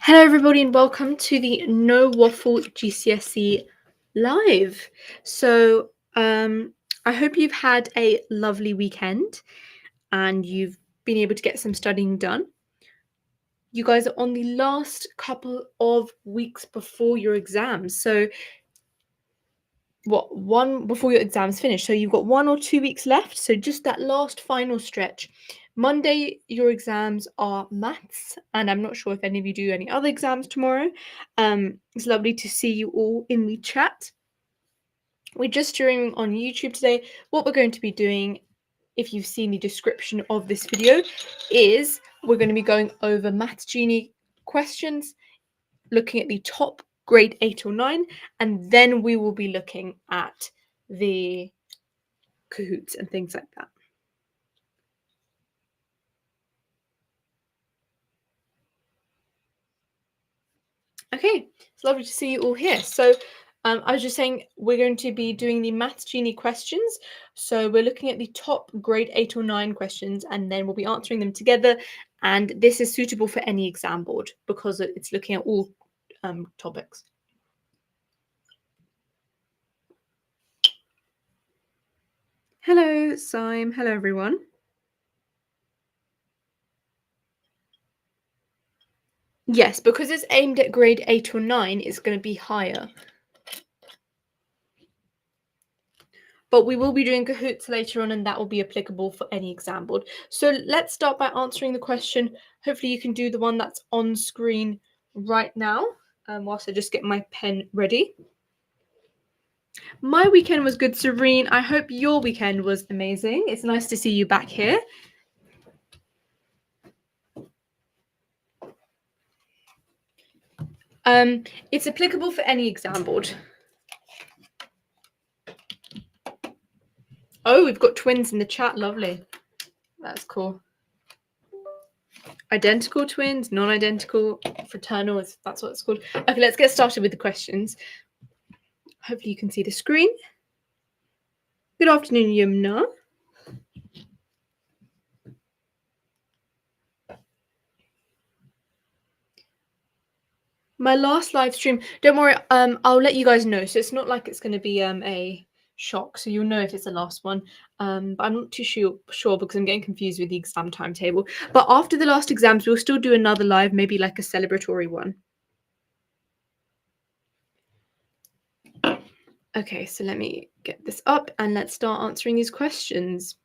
Hello, everybody, and welcome to the No Waffle GCSE Live. I hope you've had a lovely weekend and you've been able to get some studying done. You guys are on the last couple of weeks before your exams. One before your exams finish. So you've got 1 or 2 weeks left. So just that last final stretch. Monday, your exams are maths, and I'm not sure if any of you do any other exams tomorrow. It's lovely to see you all in the chat. We're just streaming on YouTube today. What we're going to be doing, if you've seen the description of this video, is we're going to be going over Maths Genie questions, looking at the top grade 8 or 9, and then we will be looking at the Kahoots and things like that. Okay, it's lovely to see you all here. So I was just saying we're going to be doing the Maths Genie questions. So we're looking at the top grade 8 or 9 questions, and then we'll be answering them together. And this is suitable for any exam board because it's looking at all topics. Hello, Sim. Hello, everyone. Yes, because it's aimed at grade 8 or 9, it's going to be higher. But we will be doing Kahoots later on, and that will be applicable for any exam board. So let's start by answering the question. Hopefully you can do the one that's on screen right now, whilst I just get my pen ready. My weekend was good, Serene. I hope your weekend was amazing. It's nice to see you back here. It's applicable for any exam board. Oh, we've got twins in the chat. Lovely. That's cool. Identical twins, non-identical, fraternal, that's what it's called. Okay, let's get started with the questions. Hopefully you can see the screen. Good afternoon, Yumna. My last live stream, don't worry, I'll let you guys know. So it's not like it's going to be a shock, so you'll know if it's the last one. But I'm not too sure because I'm getting confused with the exam timetable. But after the last exams, we'll still do another live, maybe like a celebratory one. Okay, so let me get this up and let's start answering these questions.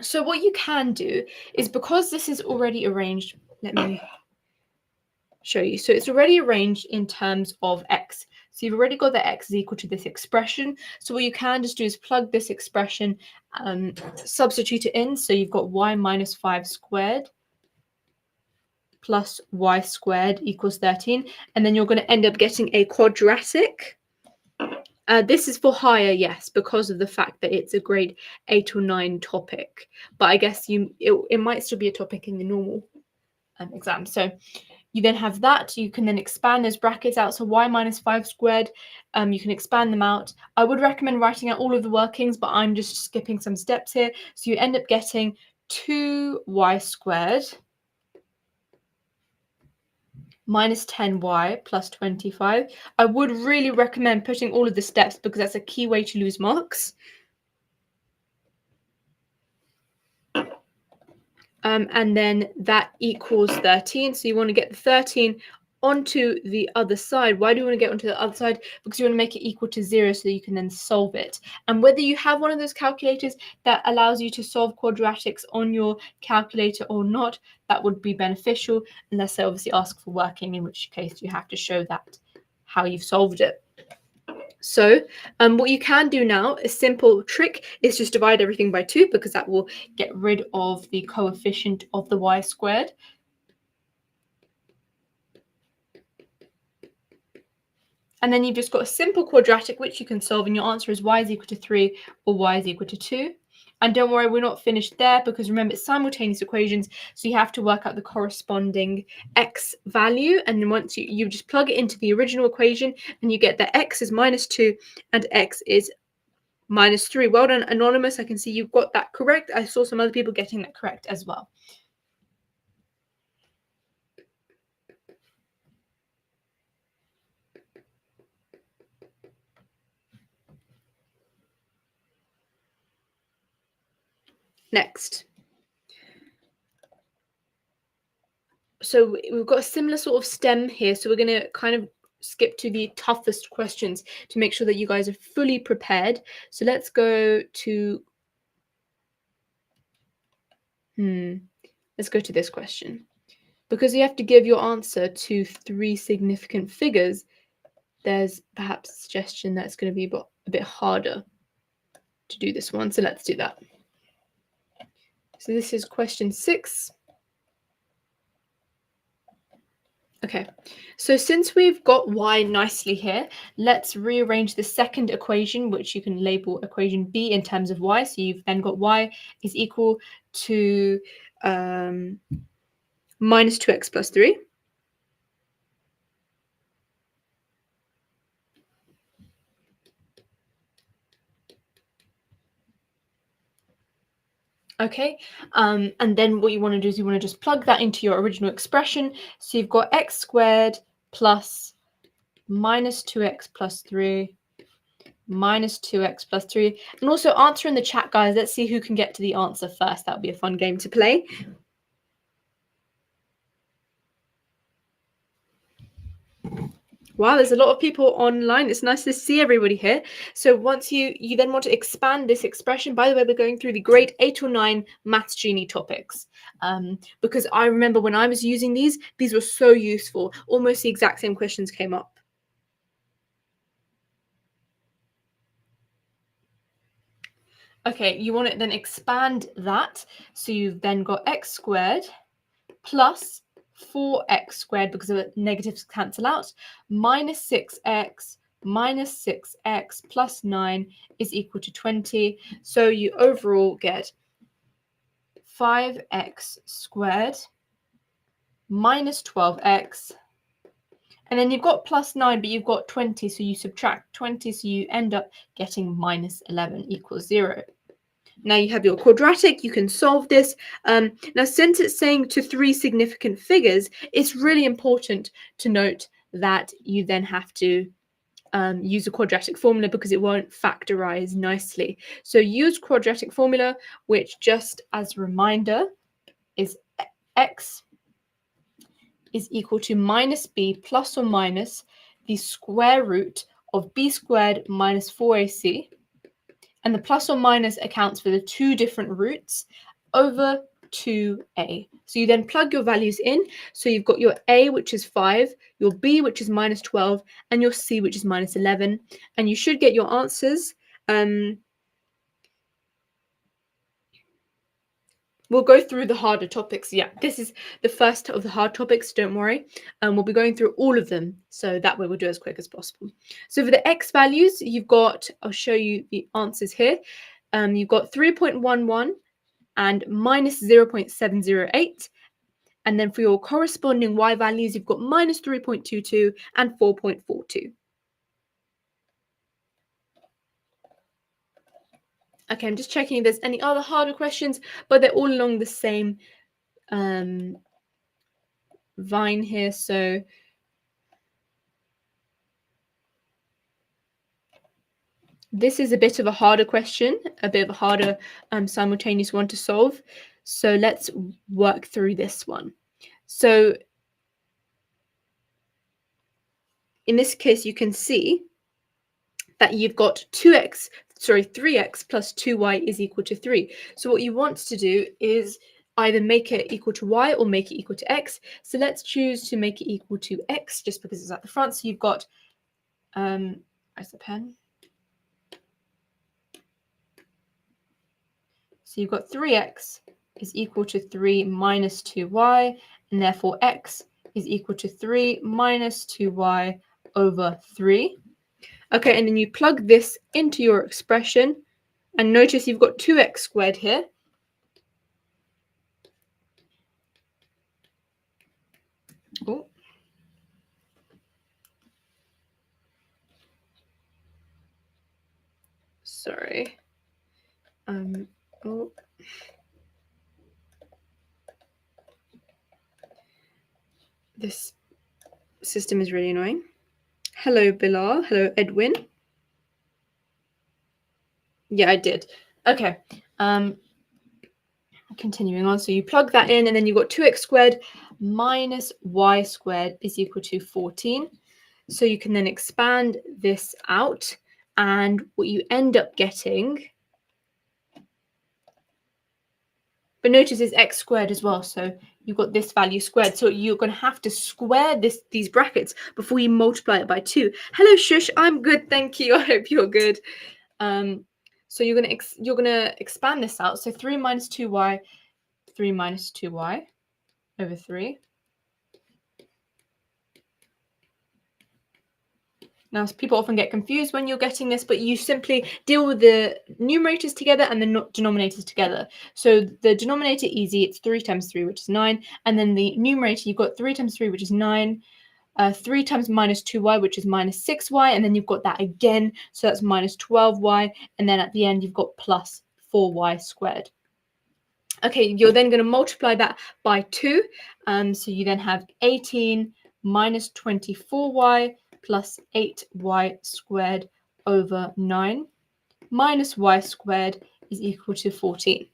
So what you can do is, because this is already arranged, let me show you. So it's already arranged in terms of x. So you've already got that x is equal to this expression. So what you can just do is plug this expression, substitute it in. So you've got y minus 5 squared plus y squared equals 13. And then you're going to end up getting a quadratic. This is for higher, yes, because of the fact that it's a grade 8 or 9 topic. But I guess it might still be a topic in the normal exam. So you then have that. You can then expand those brackets out. So y minus 5 squared, you can expand them out. I would recommend writing out all of the workings, but I'm just skipping some steps here. So you end up getting 2y squared minus 10y plus 25. I would really recommend putting all of the steps because that's a key way to lose marks. And then that equals 13. So you want to get the 13 onto the other side. Why do you want to get onto the other side? Because you want to make it equal to 0 so you can then solve it. And whether you have one of those calculators that allows you to solve quadratics on your calculator or not, that would be beneficial, unless they obviously ask for working, in which case you have to show that how you've solved it. So what you can do now, a simple trick, is just divide everything by 2 because that will get rid of the coefficient of the y squared. And then you've just got a simple quadratic which you can solve, and your answer is y is equal to 3 or y is equal to 2. And don't worry, we're not finished there because remember, it's simultaneous equations, so you have to work out the corresponding x value. And then once you just plug it into the original equation, and you get that x is minus 2 and x is minus 3. Well done, Anonymous. I can see you've got that correct. I saw some other people getting that correct as well. Next. So we've got a similar sort of stem here. So we're going to kind of skip to the toughest questions to make sure that you guys are fully prepared. So let's go to let's go to this question. Because you have to give your answer to 3 significant figures, there's perhaps a suggestion that's going to be a bit harder to do this one. So let's do that. So this is question 6. Okay, so since we've got y nicely here, let's rearrange the second equation, which you can label equation B in terms of y. So you've then got y is equal to minus 2x plus 3. Okay, and then what you want to do is you want to just plug that into your original expression. So you've got x squared plus minus 2x plus 3 minus 2x plus 3. And also answer in the chat, guys. Let's see who can get to the answer first. That would be a fun game to play. Wow, there's a lot of people online. It's nice to see everybody here. So once you then want to expand this expression, by the way, we're going through the grade 8 or 9 maths genie topics. Because I remember when I was using these were so useful. Almost the exact same questions came up. Okay, you want to then expand that. So you've then got x squared plus 4x squared, because of the negatives cancel out, minus 6x minus 6x plus 9 is equal to 20. So you overall get 5x squared minus 12x. And then you've got plus 9, but you've got 20, so you subtract 20, so you end up getting minus 11 equals 0. Now you have your quadratic, you can solve this. Now, since it's saying to 3 significant figures, it's really important to note that you then have to use a quadratic formula because it won't factorize nicely. So use quadratic formula, which, just as a reminder, is x is equal to minus b plus or minus the square root of b squared minus 4ac. And the plus or minus accounts for the 2 different roots over 2a. So you then plug your values in. So you've got your a, which is 5, your b, which is minus 12, and your c, which is minus 11. And you should get your answers. We'll go through the harder topics. Yeah, this is the first of the hard topics, don't worry. We'll be going through all of them, so that way we'll do as quick as possible. So for the x values, you've got, I'll show you the answers here. You've got 3.11 and minus 0.708. And then for your corresponding y values, you've got minus 3.22 and 4.42. Okay, I'm just checking if there's any other harder questions, but they're all along the same vine here. So this is a bit of a harder question, a bit of a harder simultaneous one to solve. So let's work through this one. So in this case, you can see that you've got 3x plus 2y is equal to 3. So what you want to do is either make it equal to y or make it equal to x. So let's choose to make it equal to x just because it's at the front. So you've got, where's the pen? So you've got 3x is equal to 3 minus 2y, and therefore x is equal to 3 minus 2y over 3. Okay, and then you plug this into your expression, and notice you've got 2x squared here. Oh. Sorry. Oh. This system is really annoying. Hello, Bilal. Hello, Edwin. Yeah, I did. Okay. Continuing on, so you plug that in, and then you've got 2x squared minus y squared is equal to 14. So you can then expand this out, and what you end up getting, but notice is x squared as well, so you've got this value squared. So you're going to have to square these brackets before you multiply it by 2. Hello, Shush. I'm good, thank you. I hope you're good. So you're gonna expand this out. So 3 minus 2y, 3 minus 2y over 3. Now, people often get confused when you're getting this, but you simply deal with the numerators together and the denominators together. So the denominator, easy, it's 3 times 3, which is 9. And then the numerator, you've got 3 times 3, which is 9. 3 times minus 2y, which is minus 6y. And then you've got that again, so that's minus 12y. And then at the end, you've got plus 4y squared. Okay, you're then going to multiply that by 2. So you then have 18 minus 24y plus 8y squared over 9 minus y squared is equal to 14.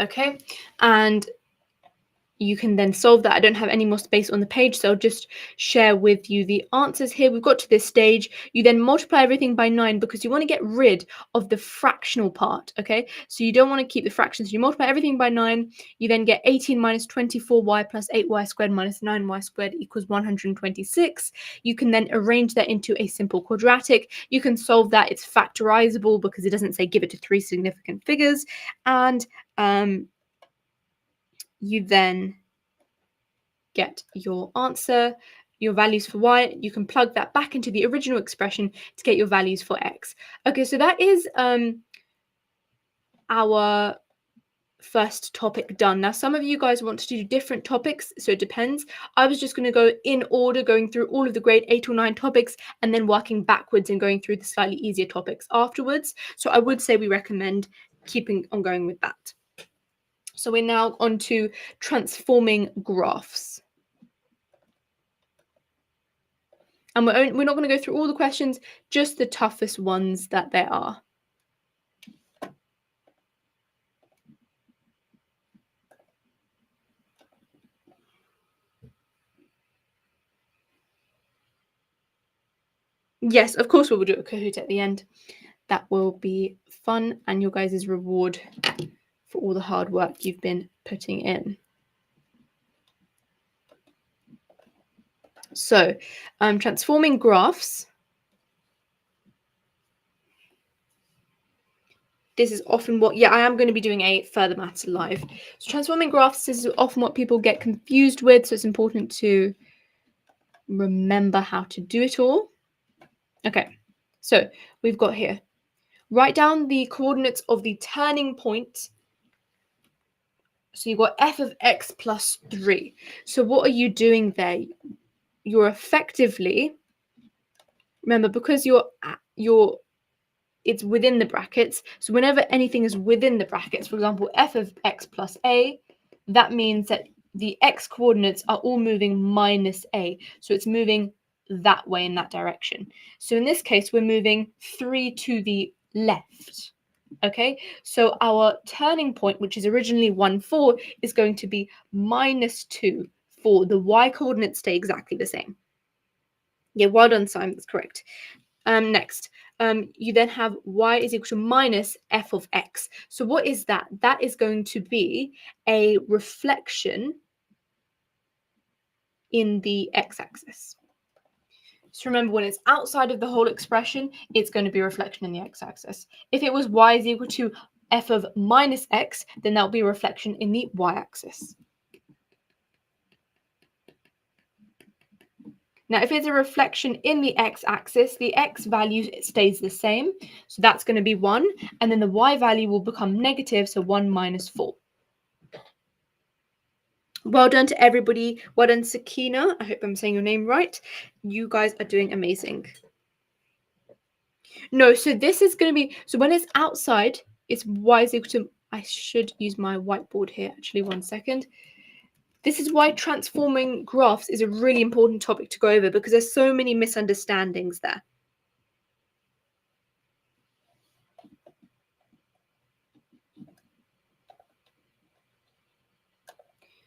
Okay, and you can then solve that. I don't have any more space on the page, so I'll just share with you the answers here. We've got to this stage. You then multiply everything by 9 because you want to get rid of the fractional part, okay? So you don't want to keep the fractions. You multiply everything by 9. You then get 18 minus 24y plus 8y squared minus 9y squared equals 126. You can then arrange that into a simple quadratic. You can solve that. It's factorizable because it doesn't say give it to 3 significant figures. And you then get your answer, your values for y. You can plug that back into the original expression to get your values for x. Okay, so that is our first topic done. Now, some of you guys want to do different topics, so it depends. I was just going to go in order, going through all of the grade 8 or 9 topics and then working backwards and going through the slightly easier topics afterwards. So I would say we recommend keeping on going with that. So we're now on to transforming graphs. And we're not going to go through all the questions, just the toughest ones that there are. Yes, of course we will do a Kahoot at the end. That will be fun and your guys' reward for all the hard work you've been putting in. So, transforming graphs. This is often what, I am going to be doing a further maths live. So transforming graphs is often what people get confused with, so it's important to remember how to do it all. Okay, so we've got here, write down the coordinates of the turning point. So you've got f of x plus 3. So what are you doing there? You're effectively, remember, because it's within the brackets. So whenever anything is within the brackets, for example, f of x plus a, that means that the x coordinates are all moving minus a. So it's moving that way in that direction. So in this case, we're moving 3 to the left. Okay, so our turning point, which is originally 1, 4, is going to be minus 2, 4. The y coordinates stay exactly the same. Yeah, well done, Simon, that's correct. Next, you then have y is equal to minus f of x. So what is that? That is going to be a reflection in the x-axis. So remember, when it's outside of the whole expression, it's going to be a reflection in the x-axis. If it was y is equal to f of minus x, then that will be a reflection in the y-axis. Now, if it's a reflection in the x-axis, the x value stays the same. So that's going to be 1. And then the y value will become negative, so 1 minus 4. Well done to everybody. Well done, Sakina. I hope I'm saying your name right. You guys are doing amazing. No, so this is going to be, so when it's outside, it's y is equal to, I should use my whiteboard here, actually, one second. This is why transforming graphs is a really important topic to go over, because there's so many misunderstandings there.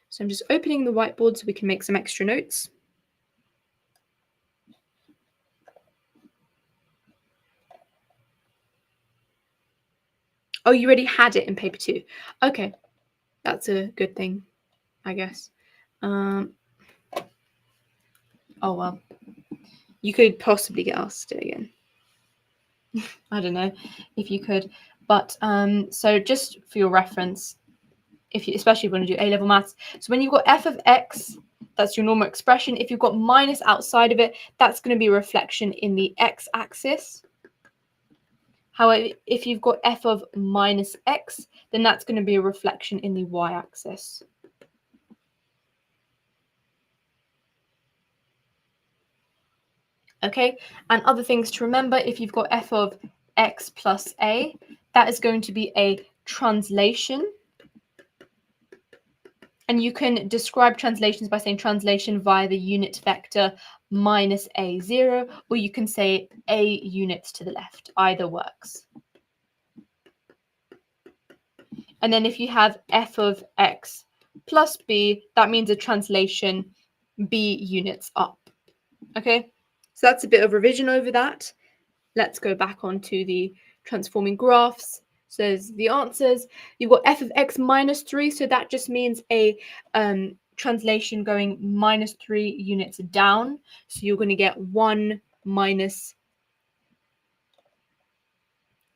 So I'm just opening the whiteboard so we can make some extra notes. Oh, you already had it in paper 2. Okay, that's a good thing, I guess. Oh well, you could possibly get asked to do it again. I don't know if you could, but so just for your reference, especially if you want to do A-level maths, so when you've got f of x, that's your normal expression. If you've got minus outside of it, that's going to be a reflection in the x-axis. However, if you've got f of minus x, then that's going to be a reflection in the y-axis. Okay, and other things to remember, if you've got f of x plus a, that is going to be a translation. And you can describe translations by saying translation via the unit vector minus a0, or you can say a units to the left. Either works. And then if you have f of x plus b, that means a translation b units up. Okay, so that's a bit of revision over that. Let's go back onto the transforming graphs. So there's the answers. You've got f of x minus 3, so that just means a translation going minus 3 units down. So you're going to get 1 minus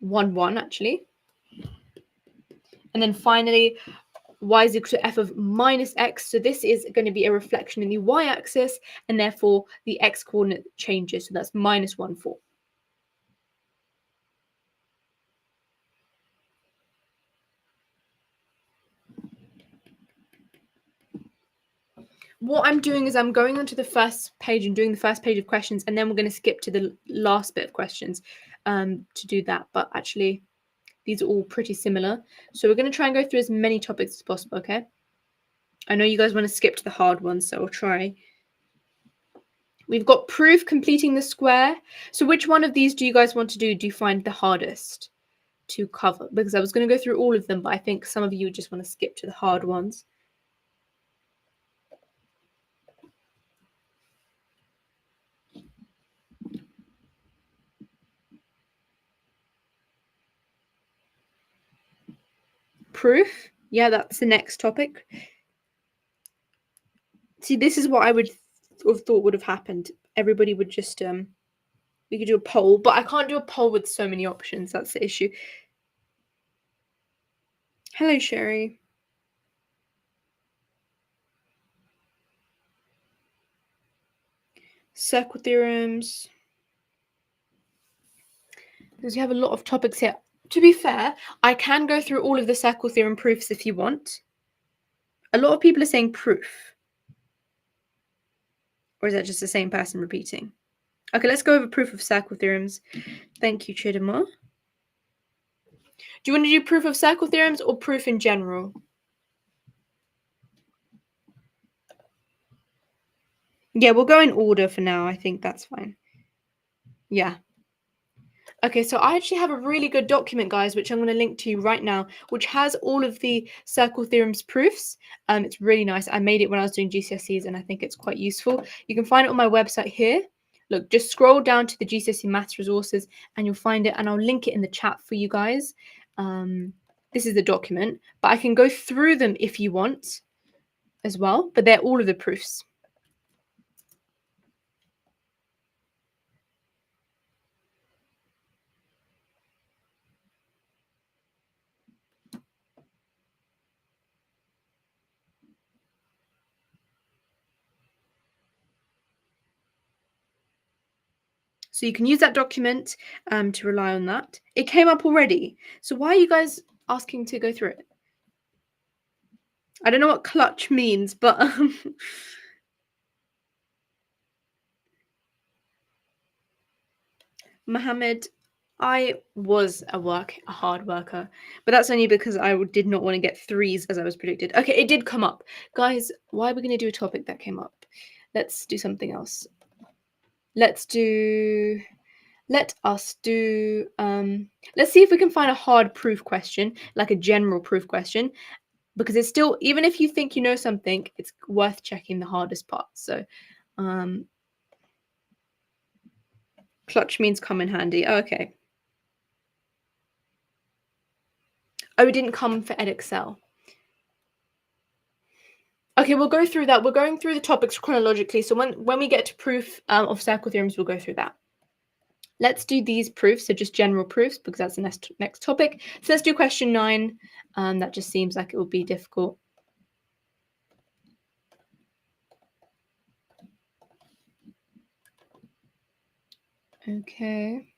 1, 1 actually. And then finally, y is equal to f of minus x. So this is going to be a reflection in the y-axis, and therefore the x-coordinate changes. So that's minus 1, 4. What I'm doing is I'm going onto the first page and doing the first page of questions, and then we're going to skip to the last bit of questions to do that. But actually, these are all pretty similar. So we're going to try and go through as many topics as possible, okay? I know you guys want to skip to the hard ones, so I'll try. We've got proof, completing the square. So which one of these do you guys want to do? Do you find the hardest to cover? Because I was going to go through all of them, but I think some of you just want to skip to the hard ones. Proof, yeah, that's the next topic. See, this is what I would have thought would have happened. Everybody would just we could do a poll, but I can't do a poll with so many options. That's the issue. Hello, Sherry. Circle theorems. Because you have a lot of topics here. To be fair, I can go through all of the circle theorem proofs if you want. A lot of people are saying proof. Or is that just the same person repeating? Okay, let's go over proof of circle theorems. Thank you, Chidima. Do you want to do proof of circle theorems or proof in general? Yeah, we'll go in order for now. I think that's fine. Yeah. Okay, so I actually have a really good document, guys, which I'm going to link to you right now, which has all of the circle theorems proofs. It's really nice. I made it when I was doing GCSEs, and I think it's quite useful. You can find it on my website here. Look, just scroll down to the GCSE Maths resources, and you'll find it, and I'll link it in the chat for you guys. This is the document, but I can go through them if you want as well, but they're all of the proofs. So you can use that document to rely on that. It came up already. So why are you guys asking to go through it? I don't know what clutch means, but Mohammed, I was a hard worker, but that's only because I did not want to get threes as I was predicted. Okay, it did come up. Guys, why are we going to do a topic that came up? Let's do something else. Let us do, let's see if we can find a hard proof question, like a general proof question, because it's still, even if you think you know something, it's worth checking the hardest part. So, clutch means come in handy. Oh, okay. Oh, it didn't come for Edexcel. Okay, we'll go through that. We're going through the topics chronologically. So when we get to proof of circle theorems, we'll go through that. Let's do these proofs, so just general proofs, because that's the next topic. So let's do question 9. That just seems like it will be difficult. Okay.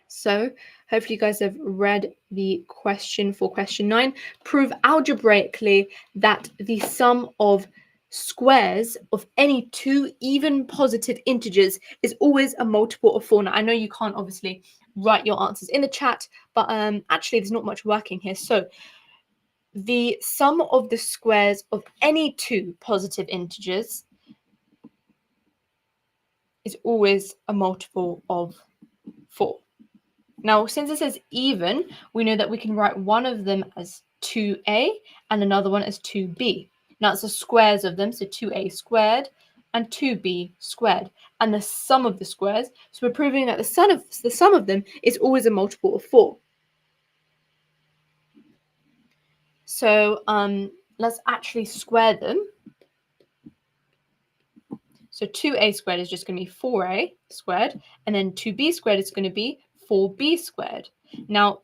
So hopefully you guys have read the question for question 9. Prove algebraically that the sum of squares of any two even positive integers is always a multiple of 4. Now, I know you can't obviously write your answers in the chat, but actually there's not much working here. So the sum of the squares of any two positive integers is always a multiple of 4. Now, since it says even, we know that we can write one of them as 2a and another one as 2b. Now, it's the squares of them, so 2a squared and 2b squared, and the sum of the squares. So we're proving that the sum of them is always a multiple of 4. So let's actually square them. So 2a squared is just going to be 4a squared, and then 2b squared is going to be 4b squared. Now,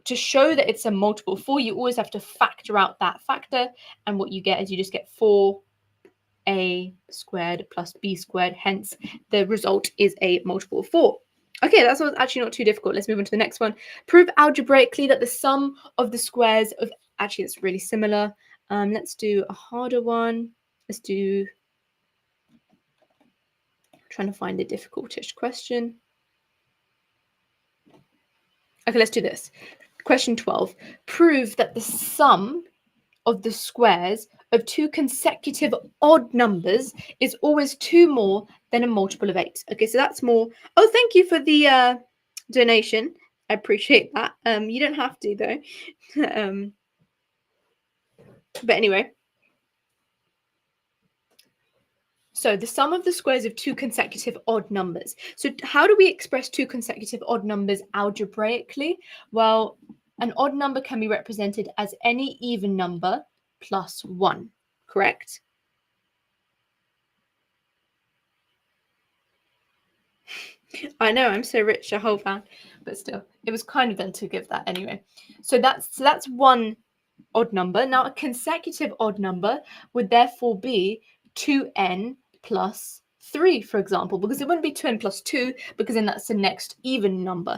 to show that it's a multiple of 4, you always have to factor out that factor, and what you get is you just get 4a squared plus b squared, hence the result is a multiple of 4. Okay, that's actually not too difficult. Let's move on to the next one. Prove algebraically that the sum of the squares of, actually it's really similar. Let's do a harder one. Let's do, trying to find a difficult-ish question. Okay, let's do this. Question 12. Prove that the sum of the squares of two consecutive odd numbers is always 2 more than a multiple of 8. Okay, so that's more. Oh, thank you for the donation. I appreciate that. You don't have to though. But anyway. So the sum of the squares of two consecutive odd numbers. So how do we express two consecutive odd numbers algebraically? Well, an odd number can be represented as any even number plus 1, correct? I know, I'm so rich, a whole fan, but still, it was kind of them to give that anyway. So that's one odd number. Now, a consecutive odd number would therefore be 2n plus 3, for example, because it wouldn't be 2n plus 2, because then that's the next even number.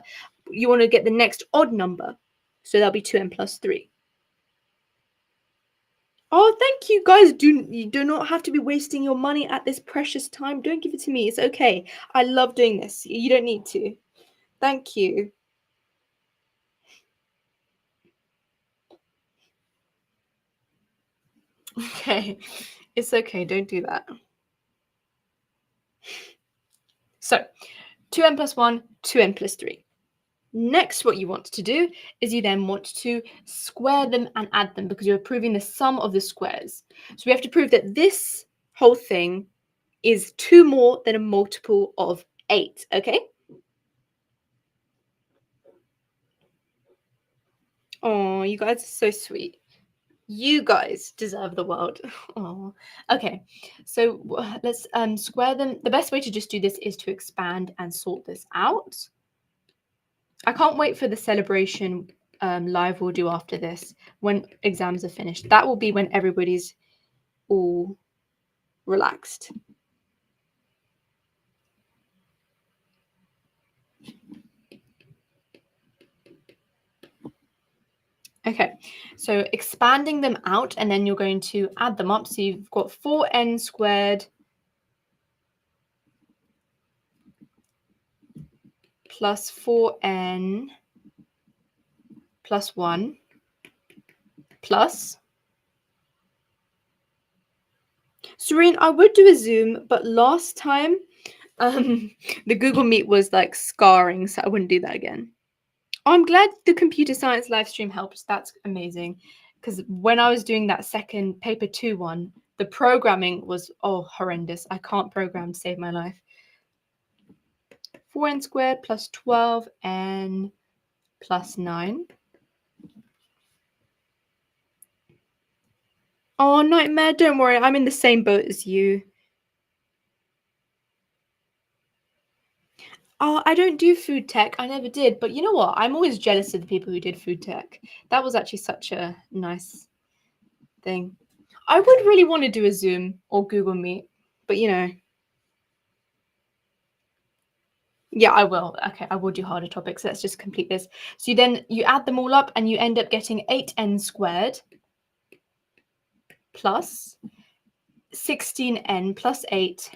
You want to get the next odd number, so that'll be 2n plus 3. Oh, thank you guys. You do not have to be wasting your money at this precious time. Don't give it to me. It's okay. I love doing this. You don't need to. Thank you. Okay, it's okay. Don't do that. So, 2n plus 1, 2n plus 3. Next, what you want to do is you then want to square them and add them because you're proving the sum of the squares. So we have to prove that this whole thing is 2 more than a multiple of 8, okay? Oh, you guys are so sweet. You guys deserve the world. Oh, okay. So let's square them. The best way to just do this is to expand and sort this out. I can't wait for the celebration live we'll do after this when exams are finished. That will be when everybody's all relaxed. Okay, so expanding them out, and then you're going to add them up. So you've got 4n squared plus 4n plus 1 plus. Serene, I would do a Zoom, but last time the Google Meet was like scarring, so I wouldn't do that again. Oh, I'm glad the computer science live stream helps. That's amazing. Because when I was doing that second paper 2 one, the programming was horrendous. I can't program to save my life. 4n squared plus 12n plus 9. Oh, nightmare, don't worry. I'm in the same boat as you. Oh, I don't do food tech. I never did. But you know what? I'm always jealous of the people who did food tech. That was actually such a nice thing. I would really want to do a Zoom or Google Meet, but you know. Yeah, I will. Okay, I will do harder topics. Let's just complete this. So you add them all up and you end up getting 8n squared plus 16n plus 8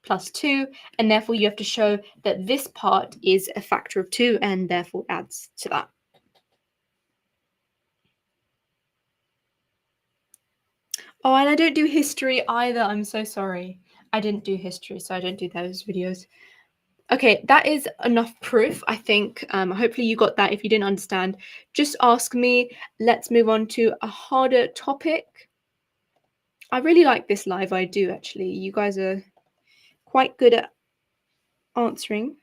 plus 2, and therefore you have to show that this part is a factor of 2 and therefore adds to that. Oh, and I don't do history either. I'm so sorry. I didn't do history, so I don't do those videos. Okay, that is enough proof, I think. Hopefully you got that. If you didn't understand, just ask me. Let's move on to a harder topic. I really like this live. I do, actually. You guys are quite good at answering.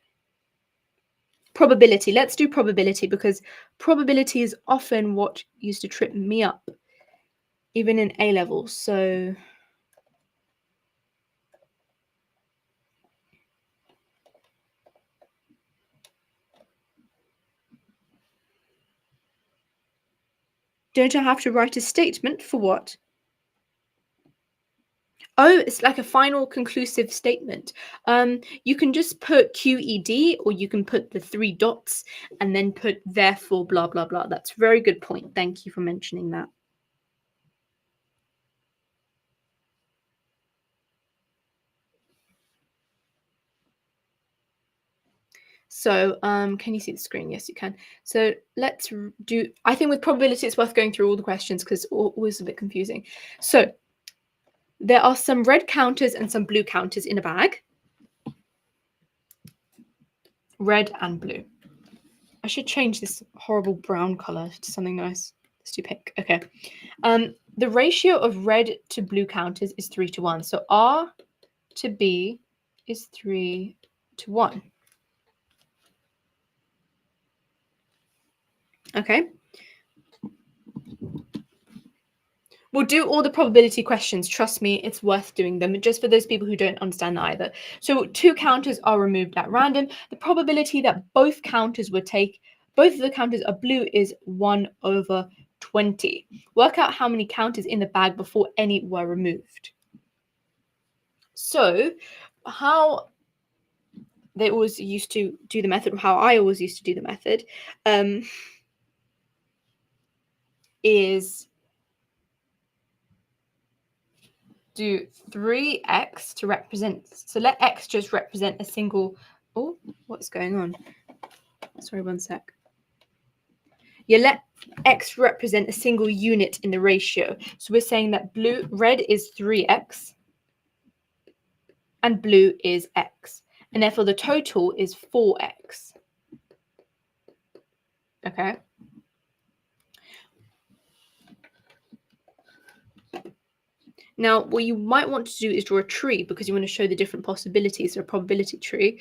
Probability. Let's do probability because probability is often what used to trip me up, even in A level. So don't I have to write a statement for what? Oh, it's like a final conclusive statement. You can just put QED or you can put the 3 dots and then put therefore blah blah blah. That's a very good point. Thank you for mentioning that. So, can you see the screen? Yes, you can. So let's do, I think with probability, it's worth going through all the questions because it's always a bit confusing. So there are some red counters and some blue counters in a bag. Red and blue. I should change this horrible brown color to something nice. Let's do pink. Okay. The ratio of red to blue counters is 3 to 1. So R to B is 3 to 1. Okay. We'll do all the probability questions. Trust me, it's worth doing them, just for those people who don't understand that either. So 2 counters are removed at random. The probability that both counters would take, both of the counters are blue, is 1/20. Work out how many counters in the bag before any were removed. So how they always used to do the method, how I always used to do the method, is do 3x to represent, so let x just represent a single, oh, what's going on? Sorry, one sec. Yeah, let x represent a single unit in the ratio. So we're saying that red is 3x and blue is x. And therefore the total is 4x. Okay. Now, what you might want to do is draw a tree because you want to show the different possibilities, or a probability tree.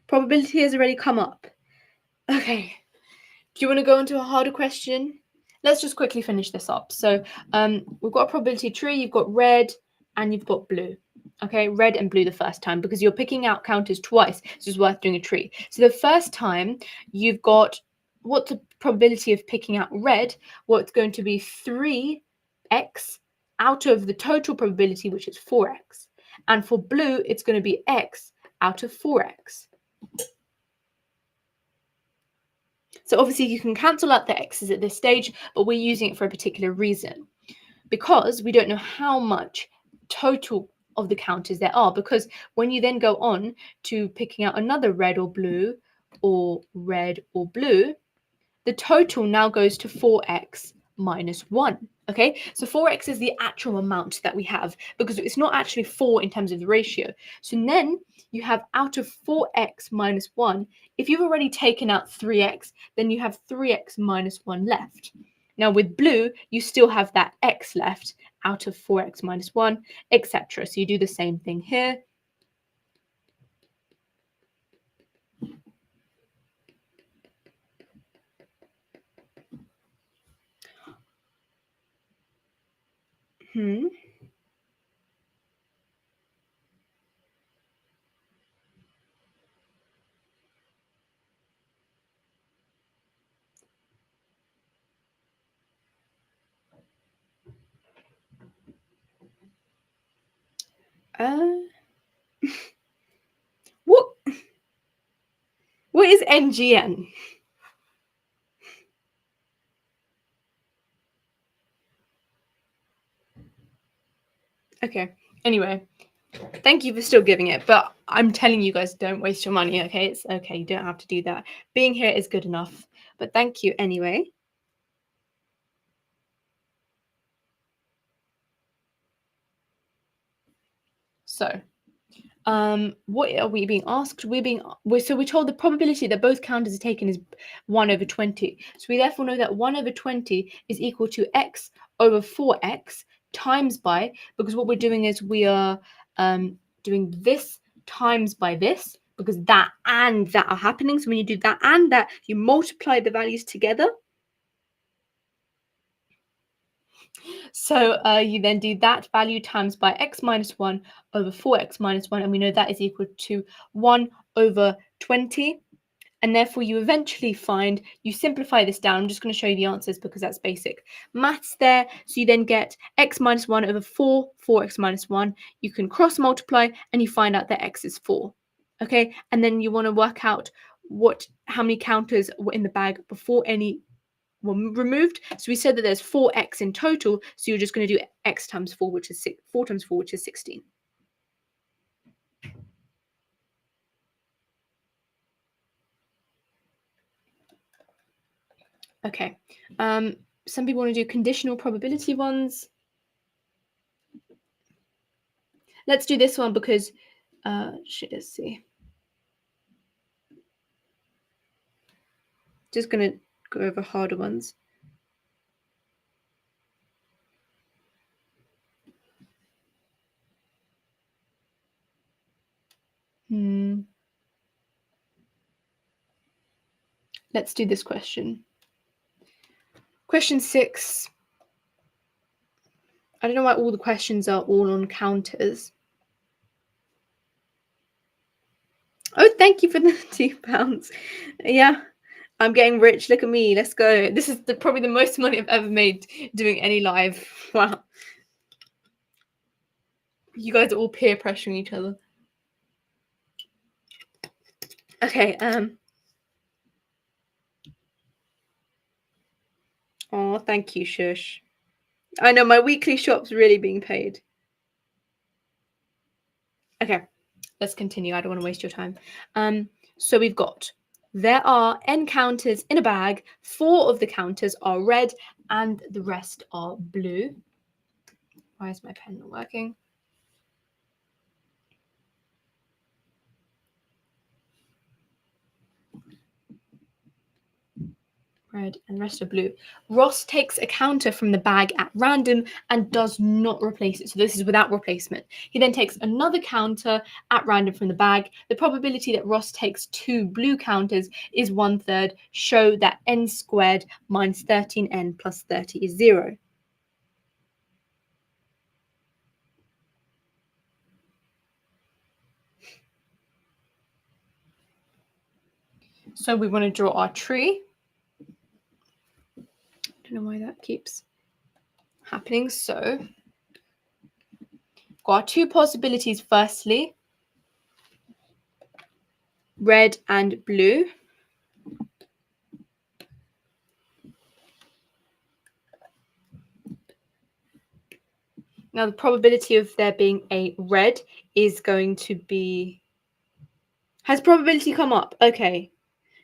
Probability has already come up. Okay. Do you want to go into a harder question? Let's just quickly finish this up. So we've got a probability tree. You've got red and you've got blue. Okay, red and blue the first time because you're picking out counters twice. So it's worth doing a tree. So the first time you've got, what's the probability of picking out red? Well, it's going to be 3x out of the total probability, which is 4x. And for blue, it's going to be x out of 4x. So obviously you can cancel out the x's at this stage, but we're using it for a particular reason. Because we don't know how much total of the counters there are. Because when you then go on to picking out another red or blue, the total now goes to 4x minus 1. Okay, so 4x is the actual amount that we have because it's not actually 4 in terms of the ratio. So then you have out of 4x minus 1, if you've already taken out 3x, then you have 3x minus 1 left. Now with blue, you still have that x left out of 4x minus 1, etc. So you do the same thing here. What is NGN? Okay, anyway, thank you for still giving it, but I'm telling you guys, don't waste your money, okay? It's okay, you don't have to do that. Being here is good enough, but thank you anyway. So, what are we being asked? We're told the probability that both counters are taken is 1 over 20. So we therefore know that 1 over 20 is equal to x over 4x times by, because what we're doing is we are doing this times by this, because that and that are happening. So when you do that and that, you multiply the values together. So you then do that value times by x minus 1 over 4x minus 1, and we know that is equal to 1 over 20. And therefore, you eventually find, you simplify this down. I'm just going to show you the answers because that's basic maths there. So you then get x minus 1 over 4x minus 1. You can cross multiply and you find out that x is 4. Okay, and then you want to work out how many counters were in the bag before any were removed. So we said that there's 4x in total. So you're just going to do x times 4, which is 4 times 4, which is 16. Okay. Some people want to do conditional probability ones. Let's do this one because, let's see. Just going to go over harder ones. Let's do this question. Question 6. I don't know why all the questions are all on counters. Oh, thank you for the £2. Yeah, I'm getting rich. Look at me. Let's go. This is probably the most money I've ever made doing any live. Wow. You guys are all peer pressuring each other. Okay. Oh, thank you, Shush. I know my weekly shop's really being paid. Okay, let's continue. I don't want to waste your time. So we've got, there are n counters in a bag. 4 of the counters are red and the rest are blue. Why is my pen not working? Red and the rest are blue. Ross takes a counter from the bag at random and does not replace it. So this is without replacement. He then takes another counter at random from the bag. The probability that Ross takes 2 blue counters is 1/3. Show that n squared minus 13n plus 30 is 0. So we want to draw our tree. I don't know why that keeps happening. So got our two possibilities firstly, red and blue. Now the probability of there being a red is going to be... Has probability come up? Okay.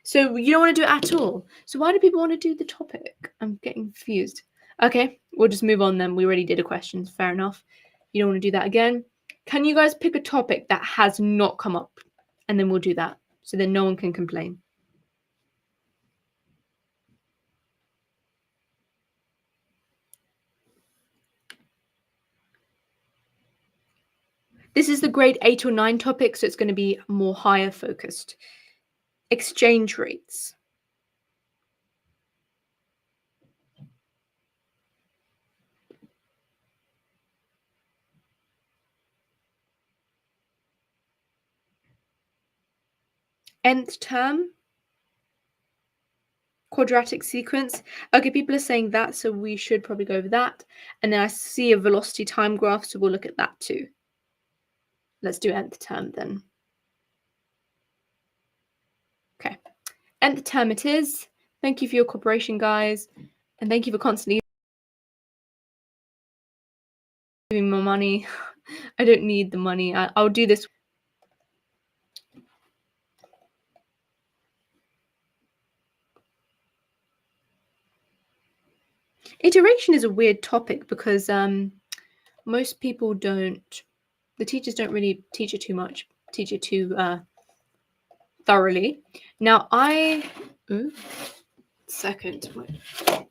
So you don't want to do it at all. So why do people want to do the topic? I'm getting confused. Okay, we'll just move on then. We already did a question. Fair enough. You don't want to do that again. Can you guys pick a topic that has not come up? And then we'll do that. So then no one can complain. This is the grade 8 or 9 topic, so it's going to be more higher focused. Exchange rates. Nth term. Quadratic sequence. Okay, people are saying that, so we should probably go over that. And then I see a velocity time graph, so we'll look at that too. Let's do nth term then. Okay, nth term it is. Thank you for your cooperation, guys. And thank you for constantly giving me money. I don't need the money. I'll do this. Iteration is a weird topic because most people don't, the teachers don't really teach it too much, teach it too thoroughly. Now second, my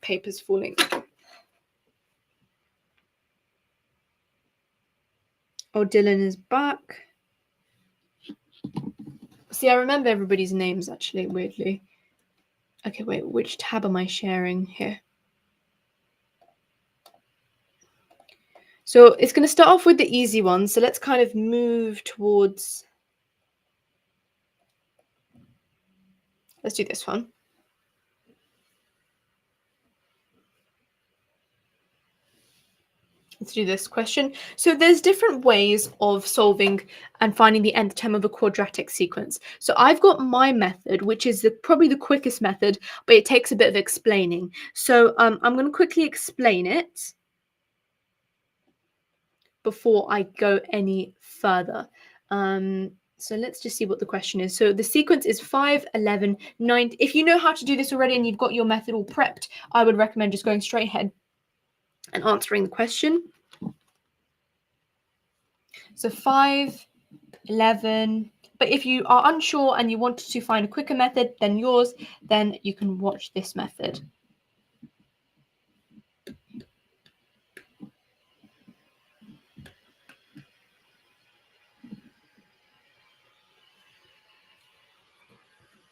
paper's falling. Oh, Dylan is back. See, I remember everybody's names actually, weirdly. Okay, wait, which tab am I sharing here? So it's going to start off with the easy ones. So let's kind of move towards... Let's do this one. Let's do this question. So there's different ways of solving and finding the nth term of a quadratic sequence. So I've got my method, which is probably the quickest method, but it takes a bit of explaining. So I'm going to quickly explain it before I go any further. So let's just see what the question is. So the sequence is 5, 11, 9. If you know how to do this already and you've got your method all prepped, I would recommend just going straight ahead and answering the question. So 5, 11. But if you are unsure and you want to find a quicker method than yours, then you can watch this method.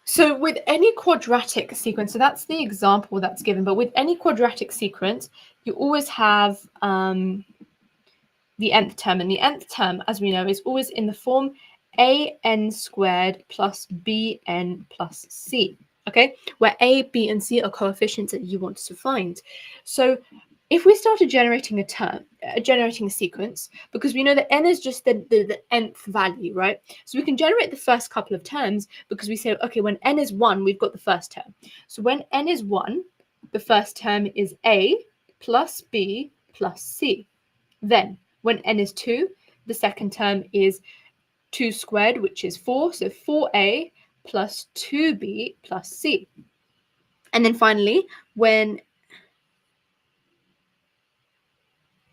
So with any quadratic sequence, so that's the example that's given, but with any quadratic sequence, you always have the nth term. And the nth term, as we know, is always in the form an squared plus bn plus c, okay? Where a, b, and c are coefficients that you want to find. So if we started generating a term, generating a sequence, because we know that n is just the nth value, right? So we can generate the first couple of terms because we say, okay, when n is 1, we've got the first term. So when n is 1, the first term is a plus b plus c. Then when n is 2, the second term is 2 squared, which is 4. So 4a plus 2b plus c. And then finally, when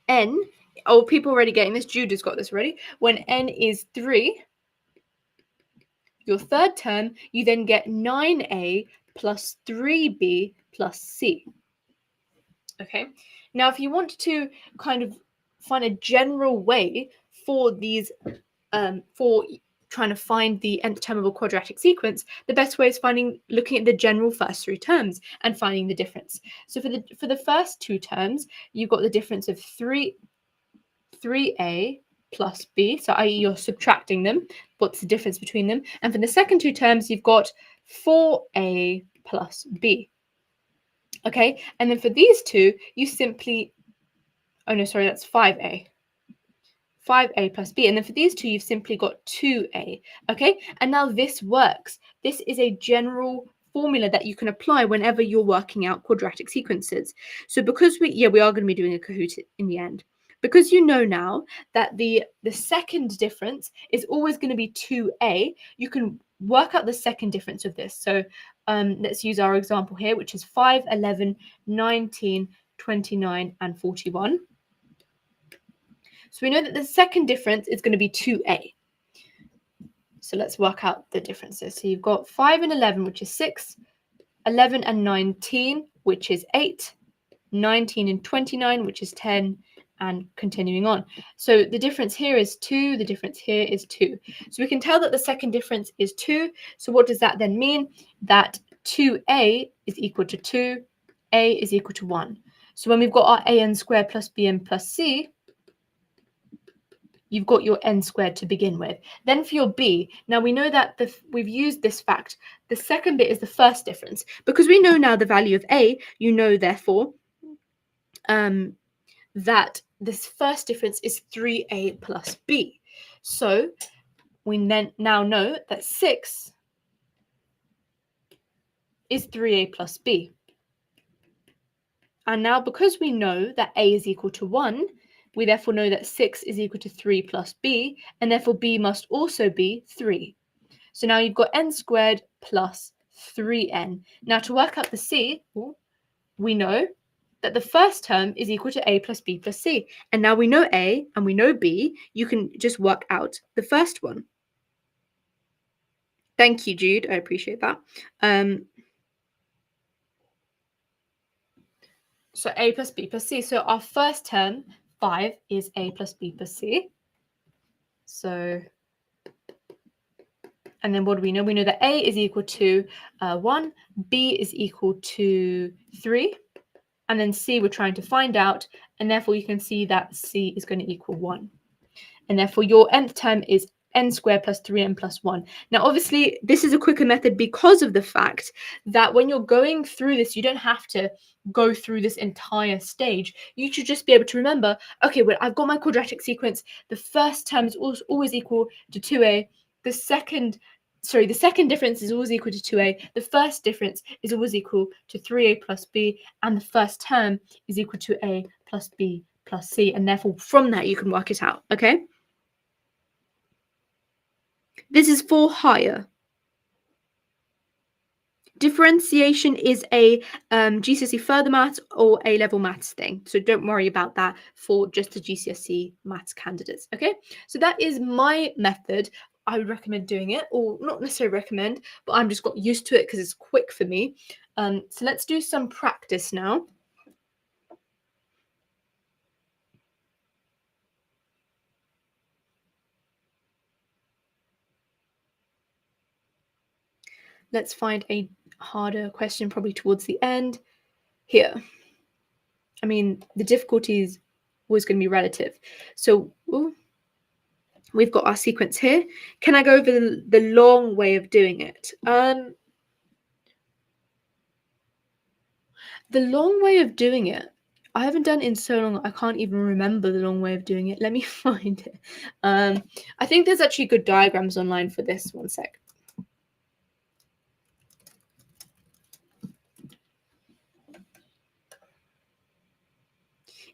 n, oh, people are already getting this. Jude has got this ready. When n is 3, your third term, you then get 9a plus 3b plus c. Okay. Now, if you want to kind of find a general way for these, for trying to find the nth term of a quadratic sequence, the best way is looking at the general first 3 terms and finding the difference. So for the first 2 terms, you've got the difference of 3a plus b, so i.e. you're subtracting them. What's the difference between them? And for the second 2 terms, you've got 4a plus b. Okay, and then for these two, you simply, oh no, sorry, that's 5a. 5a plus b. And then for these two, you've simply got 2a. Okay, and now this works. This is a general formula that you can apply whenever you're working out quadratic sequences. So because we are going to be doing a Kahoot in the end. Because you know now that the second difference is always going to be 2a, you can work out the second difference of this. So let's use our example here, which is 5, 11, 19, 29, and 41. So we know that the second difference is going to be 2a. So let's work out the differences. So you've got 5 and 11, which is 6, 11 and 19, which is 8, 19 and 29, which is 10, and continuing on. So the difference here is 2, the difference here is 2. So we can tell that the second difference is 2. So what does that then mean? That 2a is equal to 2, a is equal to 1. So when we've got our an squared plus bn plus c, you've got your n squared to begin with. Then for your b, now we know that we've used this fact. The second bit is the first difference. Because we know now the value of a, you know therefore that this first difference is 3a plus b. So we then now know that 6 is 3a plus b. And now because we know that a is equal to 1, we therefore know that 6 is equal to 3 plus b, and therefore b must also be 3. So now you've got n squared plus 3n. Now to work out the c, we know that the first term is equal to a plus b plus c. And now we know a and we know b, you can just work out the first one. Thank you, Jude. I appreciate that. So a plus b plus c. So our first term, 5, is a plus b plus c. So, and then what do we know? We know that a is equal to 1, b is equal to 3, and then c we're trying to find out, and therefore you can see that c is going to equal 1. And therefore your nth term is n squared plus 3n plus 1. Now, obviously, this is a quicker method because of the fact that when you're going through this, you don't have to go through this entire stage. You should just be able to remember, okay, well, I've got my quadratic sequence. The first term is always equal to 2a. The second difference is always equal to 2a. The first difference is always equal to 3a plus b. And the first term is equal to a plus b plus c. And therefore, from that, you can work it out, okay? This is for higher. Differentiation is a GCSE further maths or A-level maths thing. So don't worry about that for just the GCSE maths candidates, okay? So that is my method. I would recommend doing it, or not necessarily recommend, but I'm just got used to it because it's quick for me. So let's do some practice now. Let's find a harder question probably towards the end. Here. I mean, the difficulty is always going to be relative. So we've got our sequence here. Can I go over the long way of doing it? The long way of doing it, I haven't done it in so long, I can't even remember the long way of doing it. Let me find it. I think there's actually good diagrams online for this. One sec.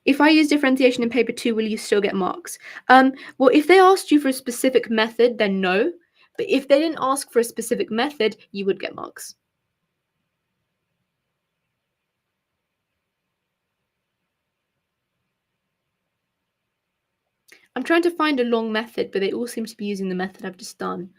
If I use differentiation in paper 2, will you still get marks? Well, if they asked you for a specific method, then no. But if they didn't ask for a specific method, you would get marks. I'm trying to find a long method, but they all seem to be using the method I've just done.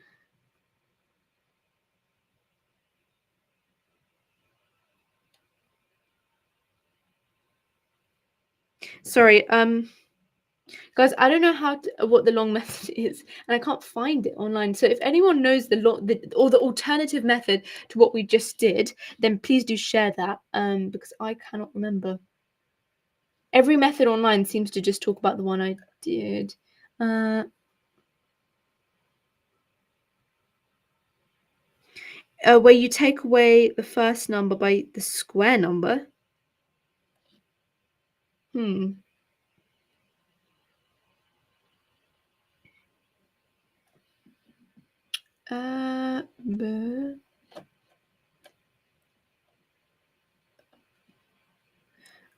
Sorry, guys, I don't know what the long method is, and I can't find it online. So if anyone knows the alternative method to what we just did, then please do share that, because I cannot remember. Every method online seems to just talk about the one I did. Where you take away the first number by the square number.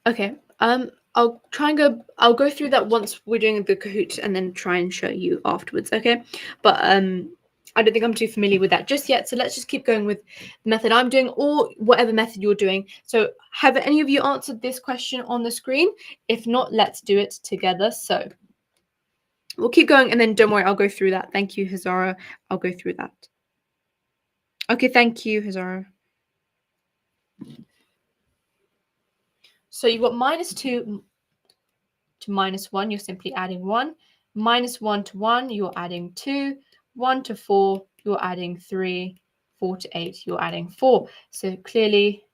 Okay. I'll go through that once we're doing the Kahoot and then try and show you afterwards, okay? But I don't think I'm too familiar with that just yet, so let's just keep going with the method I'm doing or whatever method you're doing. So have any of you answered this question on the screen? If not, let's do it together. So we'll keep going and then don't worry, I'll go through that. Thank you, Hazara. I'll go through that. Okay, thank you, Hazara. So you've got -2 to -1, you're simply adding 1. -1 to 1, you're adding 2. 1 to 4, you're adding 3. 4 to 8, you're adding 4. So clearly,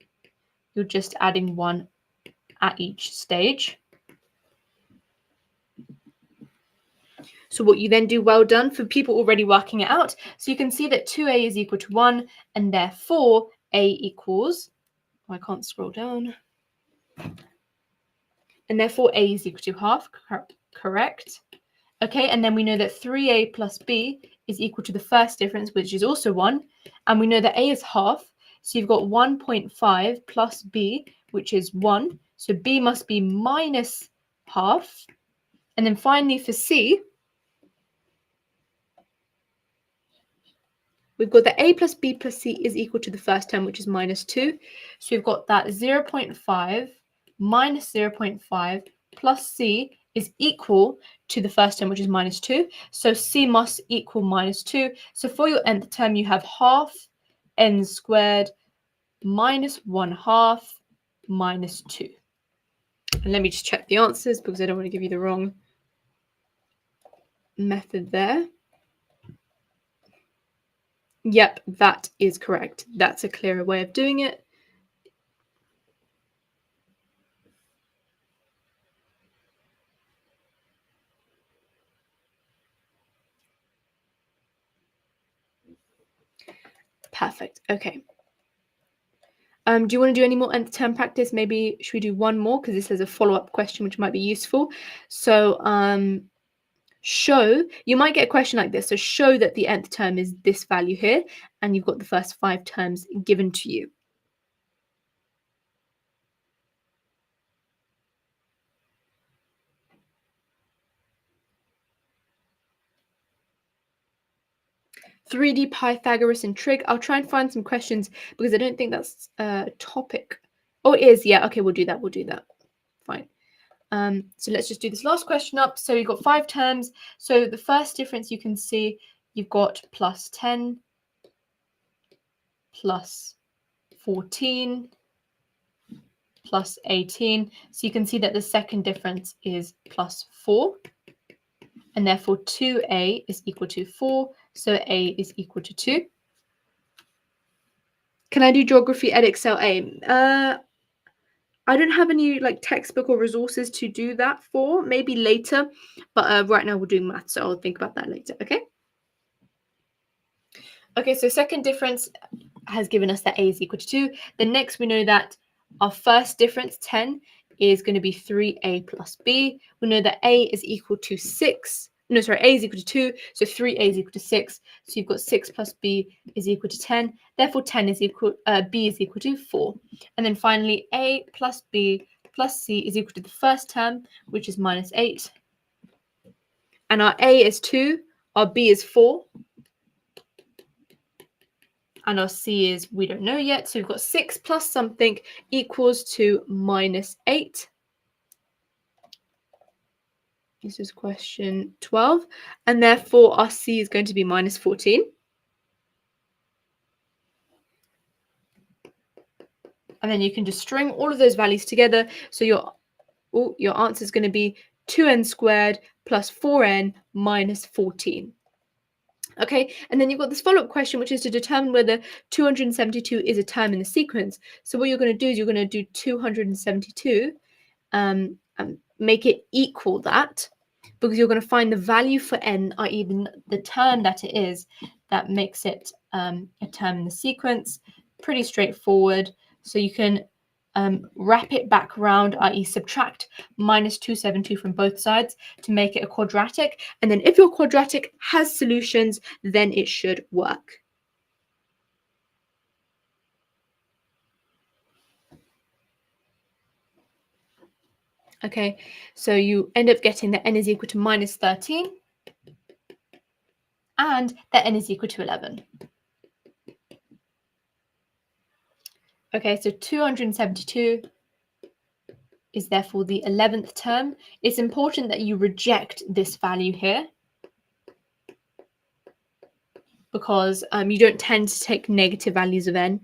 you're just adding 1 at each stage. So what you then do, well done, for people already working it out. So you can see that 2a is equal to 1, and therefore a equals, I can't scroll down, and therefore a is equal to half, correct? Okay, and then we know that 3a plus b is equal to the first difference, which is also 1. And we know that a is half. So you've got 1.5 plus b, which is 1. So b must be minus half. And then finally for c, we've got that a plus b plus c is equal to the first term, which is -2. So we've got that 0.5 minus 0.5 plus c is equal to the first term, which is -2. So c must equal -2. So for your nth term, you have half n squared minus 1/2 minus 2. And let me just check the answers because I don't want to give you the wrong method there. Yep, that is correct. That's a clearer way of doing it. Perfect. Okay. Do you want to do any more nth term practice? Maybe should we do one more because this is a follow-up question which might be useful. So show, you might get a question like this. So show that the nth term is this value here, and you've got the first 5 terms given to you. "3D Pythagoras and trig." I'll try and find some questions because I don't think that's a topic. Oh, it is. Yeah. Okay, we'll do that. We'll do that. Fine. So let's just do this last question up. So you've got 5 terms. So the first difference you can see, you've got plus 10, plus 14, plus 18. So you can see that the second difference is plus 4. And therefore 2a is equal to 4. So a is equal to 2. Can I do geography at Excel A? I don't have any like textbook or resources to do that for. Maybe later, but right now we're doing math, so I'll think about that later. Okay. Okay. So second difference has given us that a is equal to 2. Then next we know that our first difference 10 is going to be 3a plus b. We know that a is equal to 6. No, sorry, a is equal to 2, so 3a is equal to 6. So you've got 6 plus b is equal to 10. Therefore, 10 is equal, b is equal to 4. And then finally, a plus b plus c is equal to the first term, which is -8. And our a is 2, our b is 4, and our c is, we don't know yet. So we've got 6 plus something equals to -8. This is question 12. And therefore, our c is going to be -14. And then you can just string all of those values together. So your answer is going to be 2n squared plus 4n minus 14. Okay, and then you've got this follow-up question, which is to determine whether 272 is a term in the sequence. So what you're going to do is you're going to do 272 and make it equal that, because you're going to find the value for n, i.e. the term that it is, that makes it a term in the sequence. Pretty straightforward. So you can wrap it back around, i.e. subtract minus 272 from both sides to make it a quadratic. And then if your quadratic has solutions, then it should work. Okay, so you end up getting that n is equal to minus 13 and that n is equal to 11. Okay, so 272 is therefore the 11th term. It's important that you reject this value here because you don't tend to take negative values of n.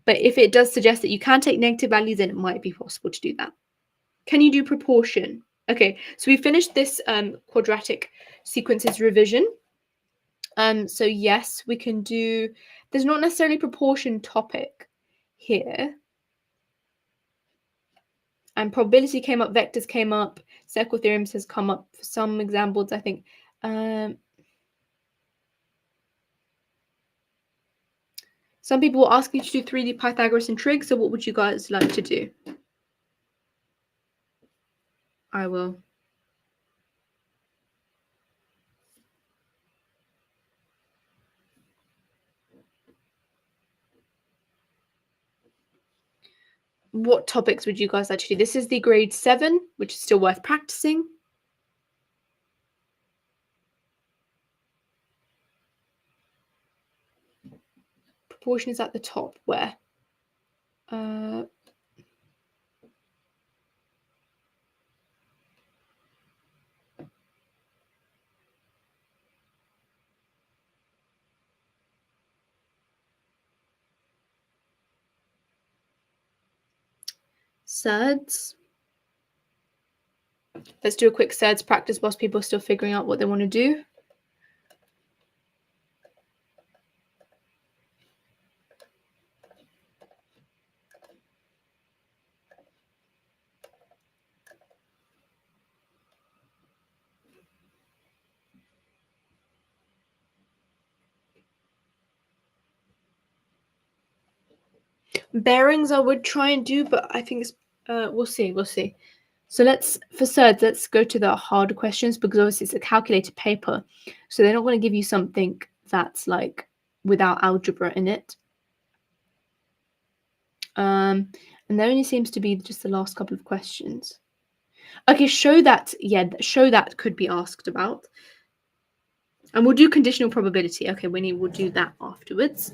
But if it does suggest that you can take negative values, then it might be possible to do that. Can you do proportion? Okay, so we finished this quadratic sequences revision. So yes, we can do, there's not necessarily proportion topic here. And probability came up, vectors came up, circle theorems has come up for some examples, I think. Some people will ask you to do 3D Pythagoras and trig, so what would you guys like to do? I will. What topics would you guys like to do? This is the grade 7, which is still worth practicing. Proportion is at the top. Where? Surds. Let's do a quick Surds practice whilst people are still figuring out what they want to do. Bearings I would try and do, but I think it's we'll see. So for Surds, let's go to the harder questions because obviously it's a calculated paper. So they're not going to give you something that's like without algebra in it. And there only seems to be just the last couple of questions. Okay, show that could be asked about. And we'll do conditional probability. Okay, we'll do that afterwards.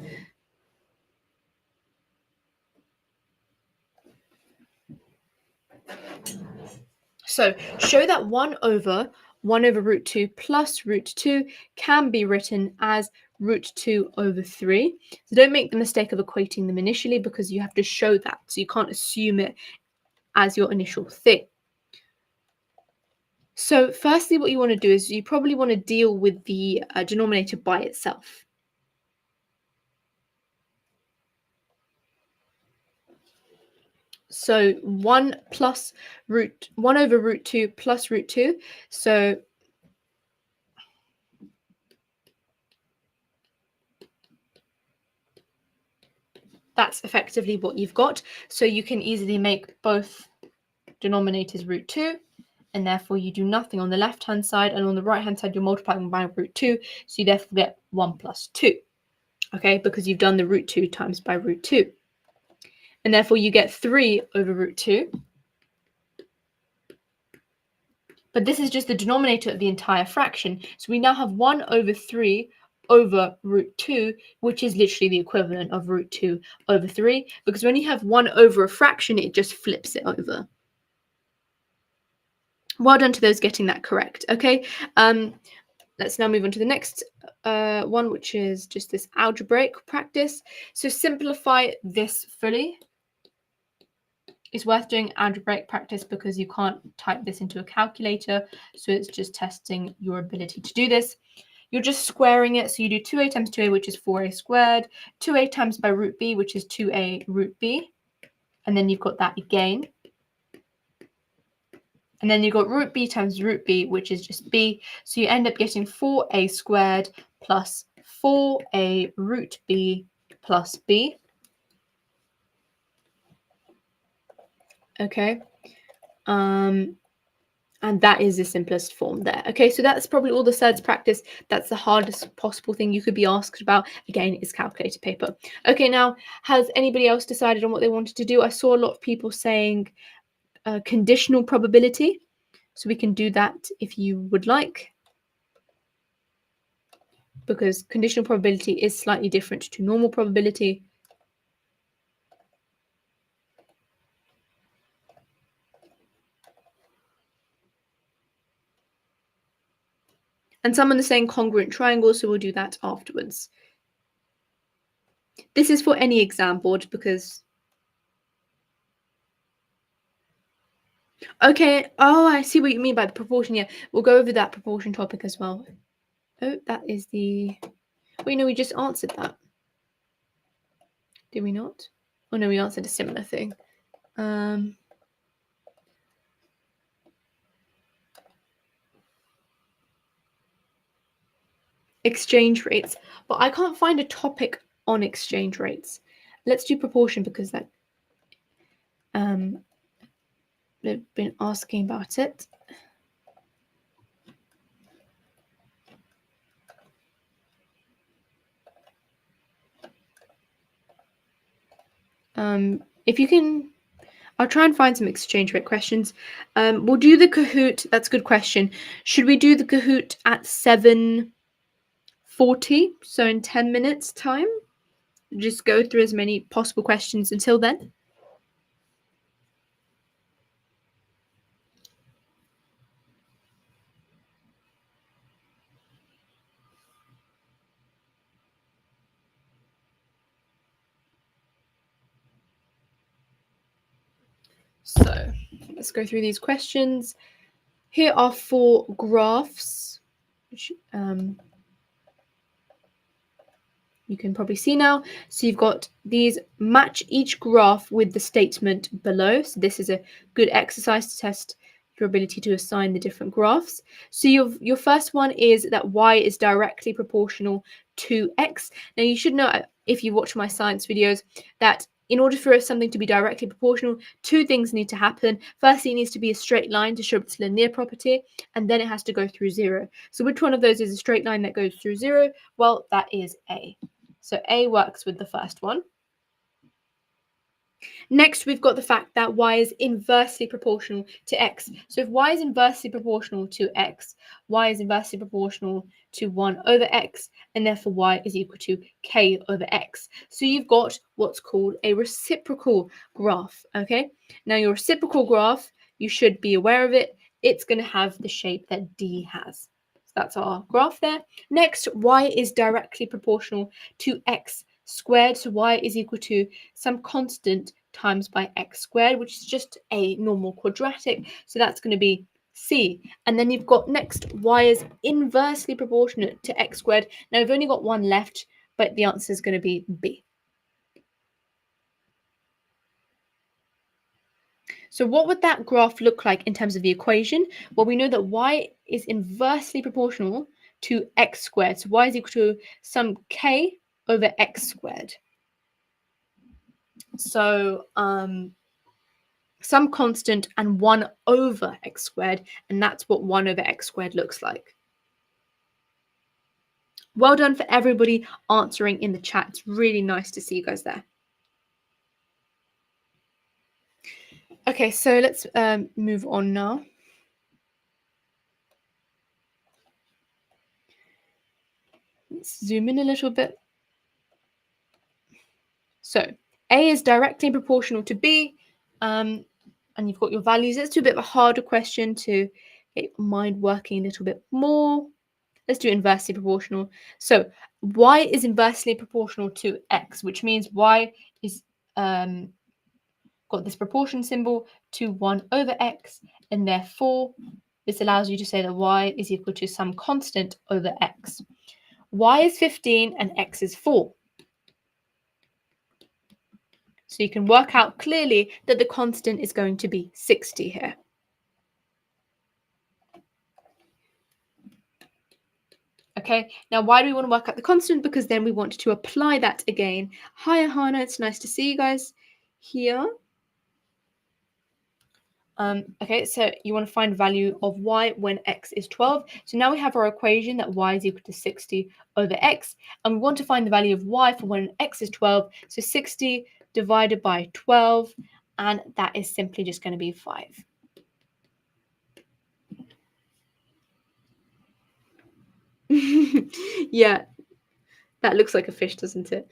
So show that 1 over root 2 plus root 2 can be written as root 2 over 3. So don't make the mistake of equating them initially because you have to show that. So you can't assume it as your initial thing. So firstly, what you want to do is you probably want to deal with the denominator by itself. So 1 over root 2 plus root 2. So that's effectively what you've got. So you can easily make both denominators root 2, and therefore you do nothing on the left-hand side, and on the right-hand side you're multiplying by root 2, so you therefore get 1 plus 2, okay, because you've done the root 2 times by root 2. And therefore you get 3 over root 2. But this is just the denominator of the entire fraction. So we now have 1 over 3 over root 2, which is literally the equivalent of root 2 over 3, because when you have 1 over a fraction, it just flips it over. Well done to those getting that correct. Okay, let's now move on to the next one, which is just this algebraic practice. So simplify this fully. It's worth doing algebraic practice because you can't type this into a calculator, so it's just testing your ability to do this. You're just squaring it, so you do 2a times 2a, which is 4a squared, 2a times by root b, which is 2a root b, and then you've got that again. And then you've got root b times root b, which is just b, so you end up getting 4a squared plus 4a root b plus b. Okay. And that is the simplest form there. Okay, so that's probably all the Surds practice. That's the hardest possible thing you could be asked about. Again, is calculator paper. Okay, now, has anybody else decided on what they wanted to do? I saw a lot of people saying conditional probability. So we can do that if you would like, because conditional probability is slightly different to normal probability. And someone is saying congruent triangles, so we'll do that afterwards. This is for any exam board because... Okay, oh, I see what you mean by the proportion. Yeah, we'll go over that proportion topic as well. Oh, that is the... Well, we just answered that. Did we not? Oh, no, we answered a similar thing. Exchange rates. But I can't find a topic on exchange rates. Let's do proportion because that... they've been asking about it. If you can... I'll try and find some exchange rate questions. We'll do the Kahoot. That's a good question. Should we do the Kahoot at 7:40? So in 10 minutes time? Just go through as many possible questions until then. So let's go through these questions. Here are 4 graphs, which you can probably see now. So you've got these, match each graph with the statement below. So this is a good exercise to test your ability to assign the different graphs. So your first one is that y is directly proportional to x. Now you should know, if you watch my science videos, that in order for something to be directly proportional, 2 things need to happen. Firstly, it needs to be a straight line to show its linear property, and then it has to go through 0. So which one of those is a straight line that goes through 0? Well, that is A. So A works with the first one. Next, we've got the fact that y is inversely proportional to x. So if y is inversely proportional to x, y is inversely proportional to 1 over x, and therefore y is equal to k over x. So you've got what's called a reciprocal graph, okay? Now your reciprocal graph, you should be aware of it. It's going to have the shape that D has. So that's our graph there. Next, y is directly proportional to x squared. So y is equal to some constant times by x squared, which is just a normal quadratic. So that's going to be C. And then you've got next, y is inversely proportionate to x squared. Now we've only got one left, but the answer is going to be B. So what would that graph look like in terms of the equation? Well, we know that y is inversely proportional to x squared. So y is equal to some k over x squared. So some constant and 1 over x squared, and that's what 1 over x squared looks like. Well done for everybody answering in the chat. It's really nice to see you guys there. Okay, so let's move on now. Let's zoom in a little bit. So A is directly proportional to B, and you've got your values. Let's do a bit of a harder question to get your mind working a little bit more. Let's do inversely proportional. So y is inversely proportional to x, which means y is got this proportion symbol to 1 over x, and therefore this allows you to say that y is equal to some constant over x. Y is 15 and x is 4. So you can work out clearly that the constant is going to be 60 here. Okay, now why do we want to work out the constant? Because then we want to apply that again. Hi, Ahana, it's nice to see you guys here. Okay, so you want to find value of y when x is 12. So now we have our equation that y is equal to 60 over x, and we want to find the value of y for when x is 12. So 60 divided by 12, and that is simply just going to be 5. Yeah, that looks like a fish, doesn't it?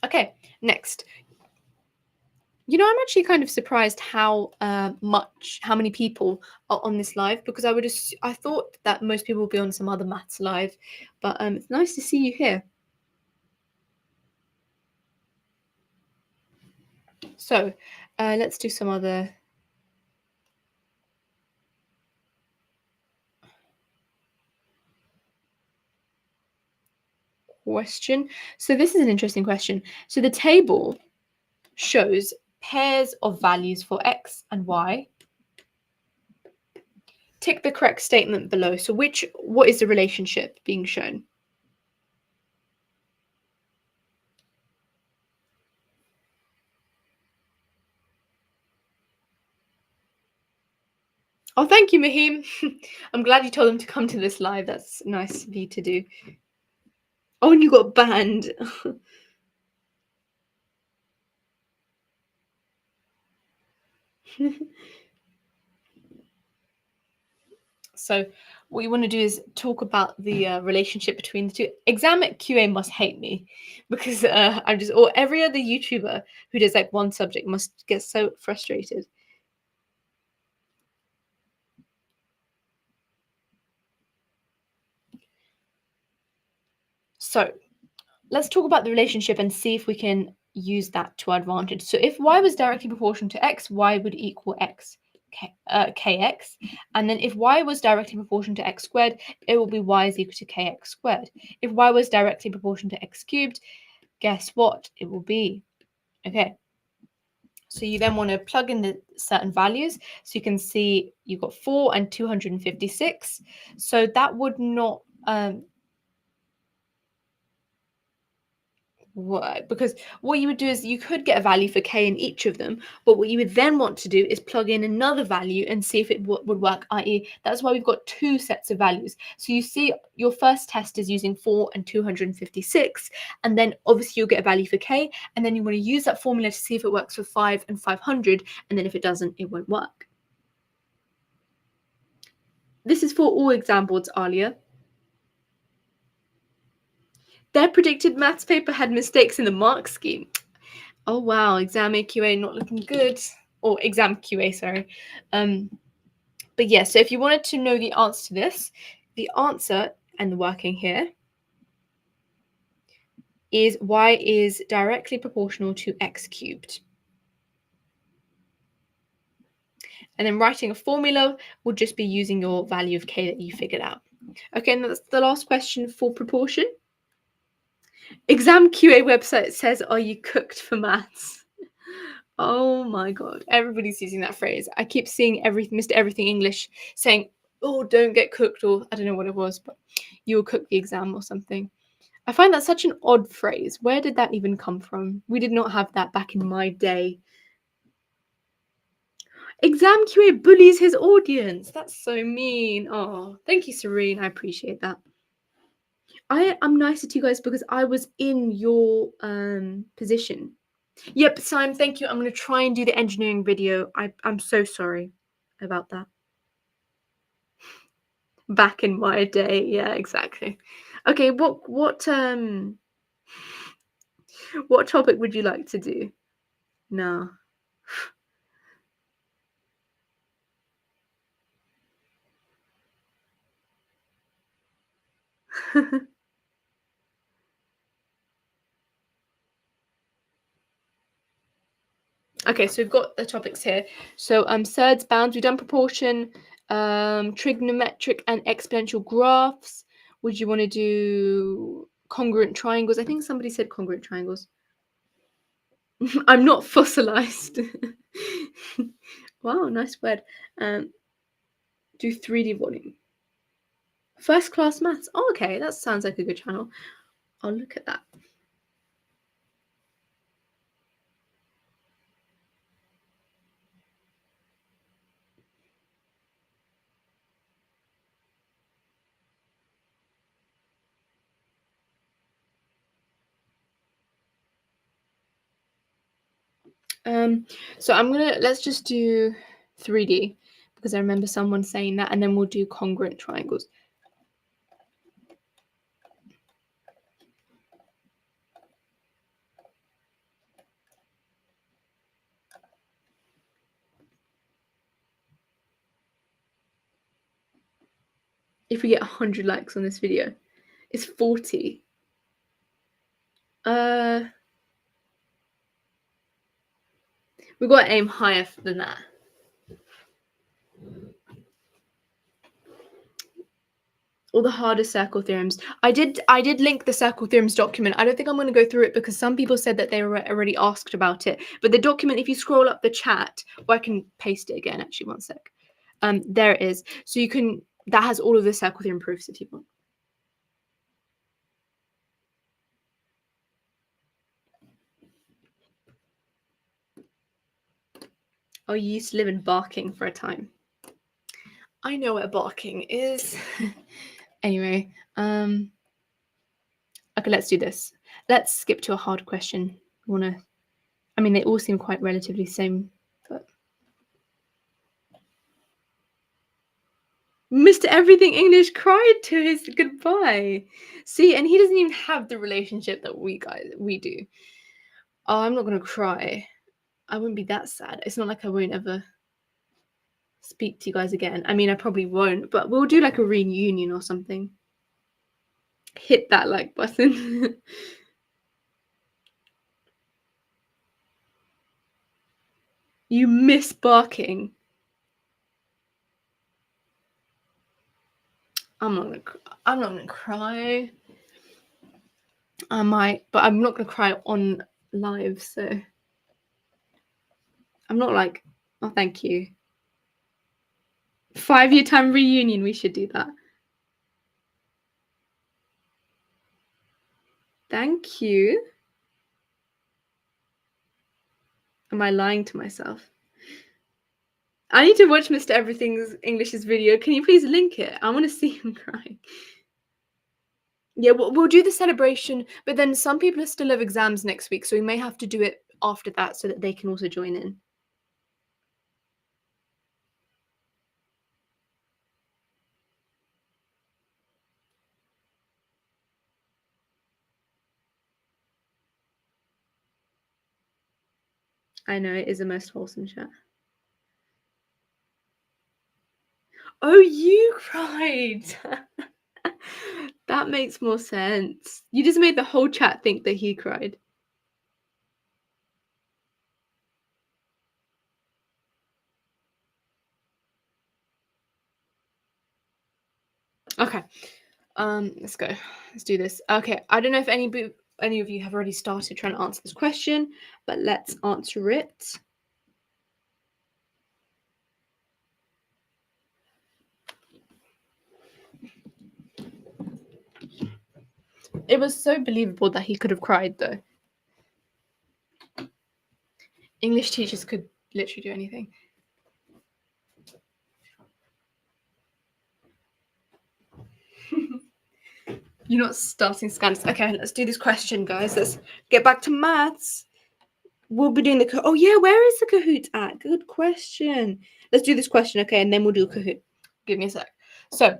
Okay, next. You know, I'm actually kind of surprised how many people are on this live, because I thought that most people would be on some other maths live, but it's nice to see you here. So let's do some other. Question. So this is an interesting question. So the table shows pairs of values for x and y. Tick the correct statement below. So what is the relationship being shown? Oh, thank you, Mahim. I'm glad you told them to come to this live. That's nice of you to do. Oh, and you got banned. So what you want to do is talk about the relationship between the two. Exam at QA must hate me, because or every other YouTuber who does like one subject must get so frustrated. So let's talk about the relationship and see if we can use that to our advantage. So if y was directly proportional to x, y would equal kx. And then if y was directly proportional to x squared, it will be y is equal to kx squared. If y was directly proportional to x cubed, guess what? It will be. Okay. So you then want to plug in the certain values. So you can see you've got 4 and 256. So that would not work, because what you would do is you could get a value for k in each of them, but what you would then want to do is plug in another value and see if it would work, i.e. that's why we've got two sets of values. So you see your first test is using 4 and 256, and then obviously you'll get a value for k, and then you want to use that formula to see if it works for 5 and 500, and then if it doesn't, it won't work. This is for all exam boards, Alia. Their predicted maths paper had mistakes in the mark scheme. Oh wow, exam AQA not looking good. Or exam QA, sorry. But yeah, so if you wanted to know the answer to this, the answer and the working here is y is directly proportional to x cubed. And then writing a formula would just be using your value of k that you figured out. Okay, and that's the last question for proportion. Exam QA website says, "Are you cooked for maths?" Oh my god, everybody's using that phrase. I keep seeing Mr. Everything English saying, "Oh, don't get cooked," or I don't know what it was, but you'll cook the exam or something. I find that such an odd phrase. Where did that even come from? We did not have that back in my day. Exam QA bullies his audience. That's so mean. Oh, thank you, Serene. I appreciate that. I am nicer to you guys because I was in your position. Yep, Simon, thank you. I'm going to try and do the engineering video. I'm so sorry about that. Back in my day, yeah, exactly. Okay, what topic would you like to do? No. Okay, so we've got the topics here. So Surds, bounds, we've done proportion, trigonometric and exponential graphs. Would you want to do congruent triangles? I think somebody said congruent triangles. I'm not fossilized. Wow, nice word. Do 3D volume. First class maths. Oh, okay, that sounds like a good channel. I'll look at that. So let's just do 3D because I remember someone saying that, and then we'll do congruent triangles. If we get 100 likes on this video, it's 40. We've got to aim higher than that. All the harder circle theorems. I did link the circle theorems document. I don't think I'm going to go through it because some people said that they were already asked about it. But the document, if you scroll up the chat, or I can paste it again. Actually, one sec. There it is. So you can. That has all of the circle theorem proofs if you want. Oh, you used to live in Barking for a time. I know where Barking is. Anyway, okay, let's do this. Let's skip to a hard question. I mean, they all seem quite relatively same, but Mr. Everything English cried to his goodbye. See, and he doesn't even have the relationship that we do. Oh, I'm not gonna cry. I wouldn't be that sad. It's not like I won't ever speak to you guys again. I mean, I probably won't, but we'll do like a reunion or something. Hit that like button. You miss Barking. I'm not gonna cry. I might, but I'm not gonna cry on live, so I'm not like, oh, thank you. 5-year time reunion, we should do that. Thank you. Am I lying to myself? I need to watch Mr. Everything's English's video. Can you please link it? I want to see him crying. Yeah, we'll do the celebration, but then some people still have exams next week, so we may have to do it after that so that they can also join in. I know, it is the most wholesome chat. Oh, you cried! That makes more sense. You just made the whole chat think that he cried. Okay. Let's go. Let's do this. Okay, I don't know if any of you have already started trying to answer this question, but let's answer it. It was so believable that he could have cried, though. English teachers could literally do anything. You're not starting scans. Okay, let's do this question, guys. Let's get back to maths. We'll be doing the oh yeah, where is the Kahoot at? Good question. Let's do this question, okay, and then we'll do Kahoot. Give me a sec. So,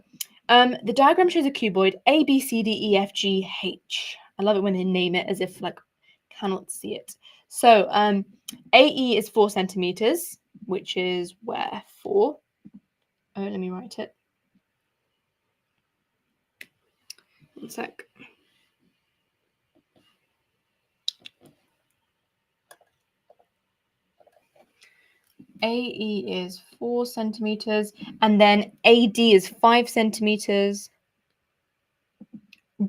the diagram shows a cuboid A, B, C, D, E, F, G, H. I love it when they name it as if like cannot see it. So, AE is 4 centimeters, which is where 4. Oh, let me write it. One sec. AE is 4 centimeters, and then AD is 5 centimeters.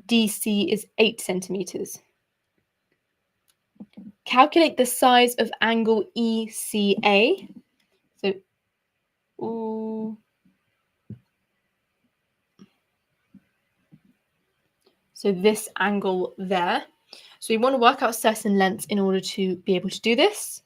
DC is 8 centimeters. Calculate the size of angle ECA. So, so this angle there. So you want to work out certain lengths in order to be able to do this.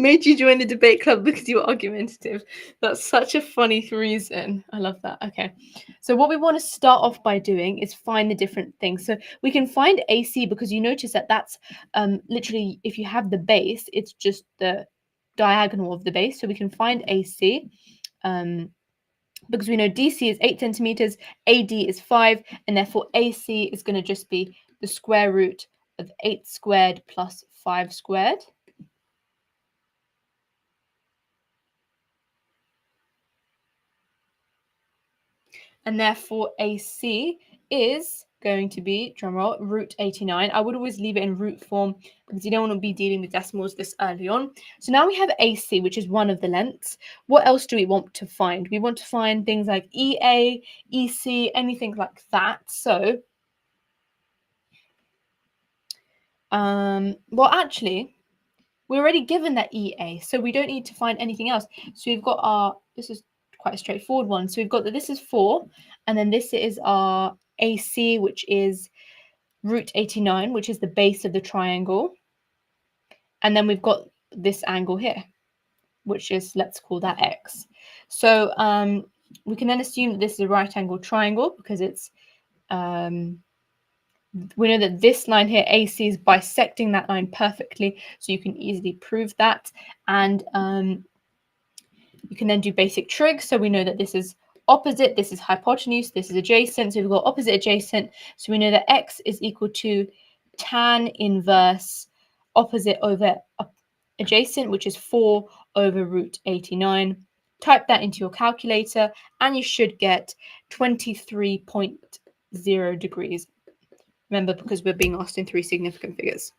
made you join the debate club because you were argumentative. That's such a funny reason. I love that. Okay. So what we want to start off by doing is find the different things. So we can find AC because you notice that that's literally, if you have the base, it's just the diagonal of the base. So we can find AC because we know DC is 8 centimeters, AD is 5, and therefore AC is going to just be the square root of 8 squared plus 5 squared. And therefore AC is going to be, drumroll, root 89. I would always leave it in root form because you don't want to be dealing with decimals this early on. So now we have AC, which is one of the lengths. What else do we want to find? We want to find things like EA, EC, anything like that. So, well, actually, we're already given that EA, so we don't need to find anything else. So we've got our, this is quite a straightforward one. So we've got that this is 4, and then this is our AC, which is root 89, which is the base of the triangle. And then we've got this angle here, which is, let's call that X. So we can then assume that this is a right angle triangle because it's, we know that this line here, AC, is bisecting that line perfectly, so you can easily prove that. And you can then do basic trig, so we know that this is opposite, this is hypotenuse, this is adjacent, so we've got opposite adjacent, so we know that X is equal to tan inverse opposite over adjacent, which is 4 over root 89. Type that into your calculator, and you should get 23.0 degrees. Remember, because we're being asked in 3 significant figures.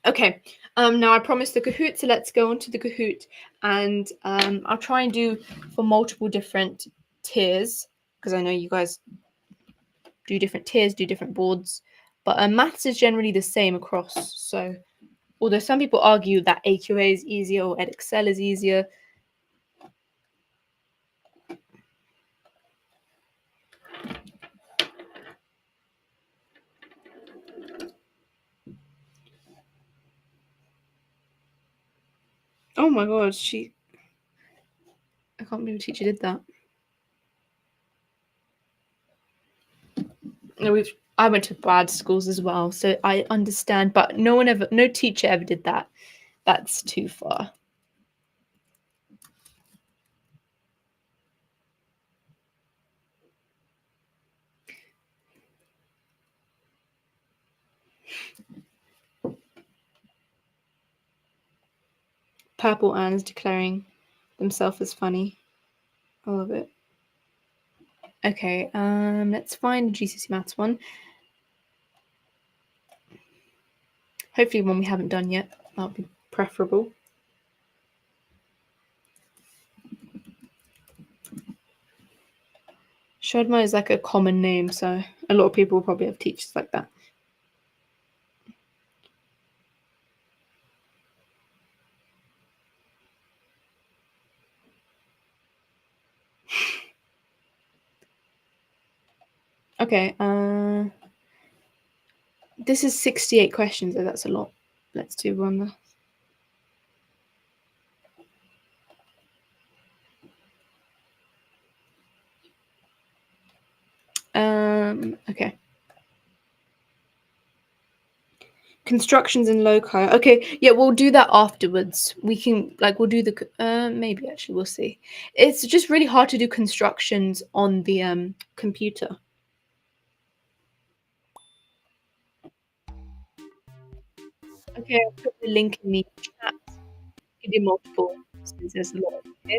Okay, now I promised the Kahoot, so let's go on to the Kahoot, and I'll try and do for multiple different tiers, because I know you guys do different tiers, do different boards, but maths is generally the same across, so although some people argue that AQA is easier or Edexcel is easier. Oh my god, I can't believe the teacher did that. No, I went to bad schools as well, so I understand, but no teacher ever did that. That's too far. Purple Anne's declaring themselves as funny. I love it. Okay, let's find a GCSE maths one. Hopefully one we haven't done yet. That'll be preferable. Shodma is like a common name, so a lot of people will probably have teachers like that. Okay, this is 68 questions, so that's a lot. Let's do one. Okay. Constructions and loci. Okay, yeah, we'll do that afterwards. We can, like, we'll do the, maybe actually, we'll see. It's just really hard to do constructions on the computer. Okay, I'll put the link in the chat. You do multiple, since there's a lot of here.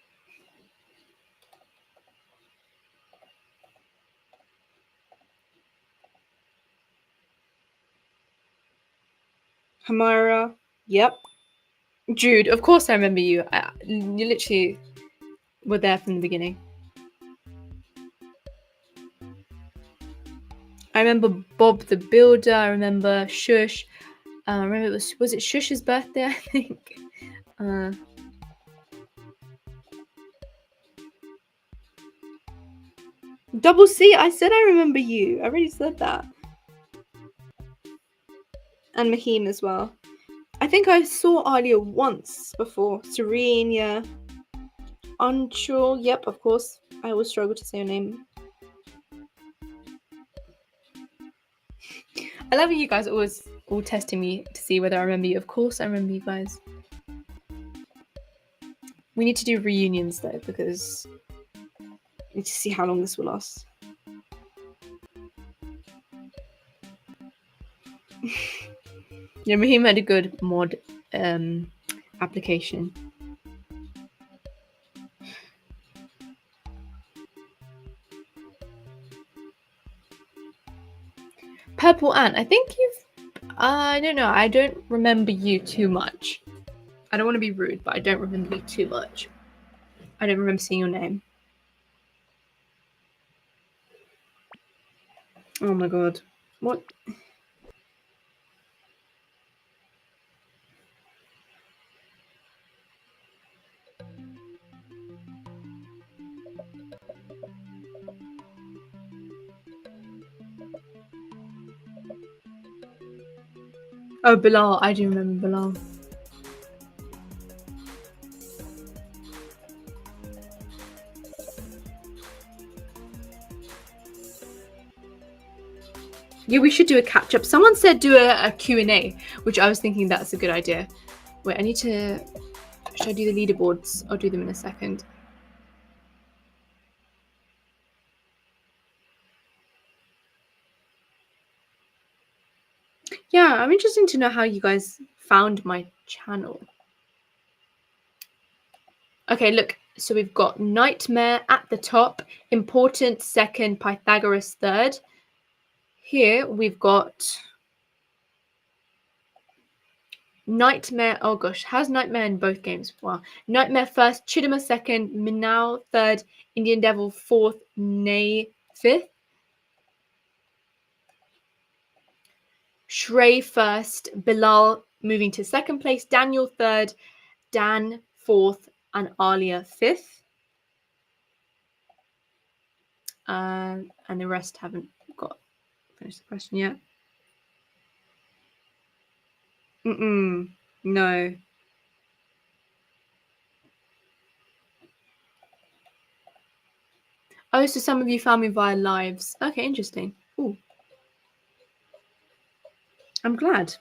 Hamira. Yep. Jude. Of course I remember you. You literally were there from the beginning. I remember Bob the Builder. I remember Shush. I remember was it Shush's birthday, I think. Double C. I said I remember you. I already said that. And Mahim as well. I think I saw Alia once before. Serene, yeah. Anshul, yep, of course. I always struggle to say your name. I love you guys always all testing me to see whether I remember you. Of course I remember you guys. We need to do reunions though, because we need to see how long this will last. Yeah, Mahim had a good mod application. Purple Ant, I think I don't know, I don't remember you too much. I don't want to be rude, but I don't remember you too much. I don't remember seeing your name. Oh my god. What? Oh, Bilal. I do remember Bilal. Yeah, we should do a catch-up. Someone said do a Q&A, which I was thinking that's a good idea. Wait, I need to... Should I do the leaderboards? I'll do them in a second. Yeah, I'm interested to know how you guys found my channel. Okay, look. So we've got Nightmare at the top, Important second, Pythagoras third. Here we've got Nightmare. Oh gosh, how's Nightmare in both games? Wow. Nightmare first, Chidima second, Minau third, Indian Devil fourth, Nay fifth. Shrey first, Bilal moving to second place, Daniel third, Dan fourth, and Alia fifth. And the rest haven't got finished the question yet. No. Oh, so some of you found me via lives. Okay, interesting. Ooh. I'm glad.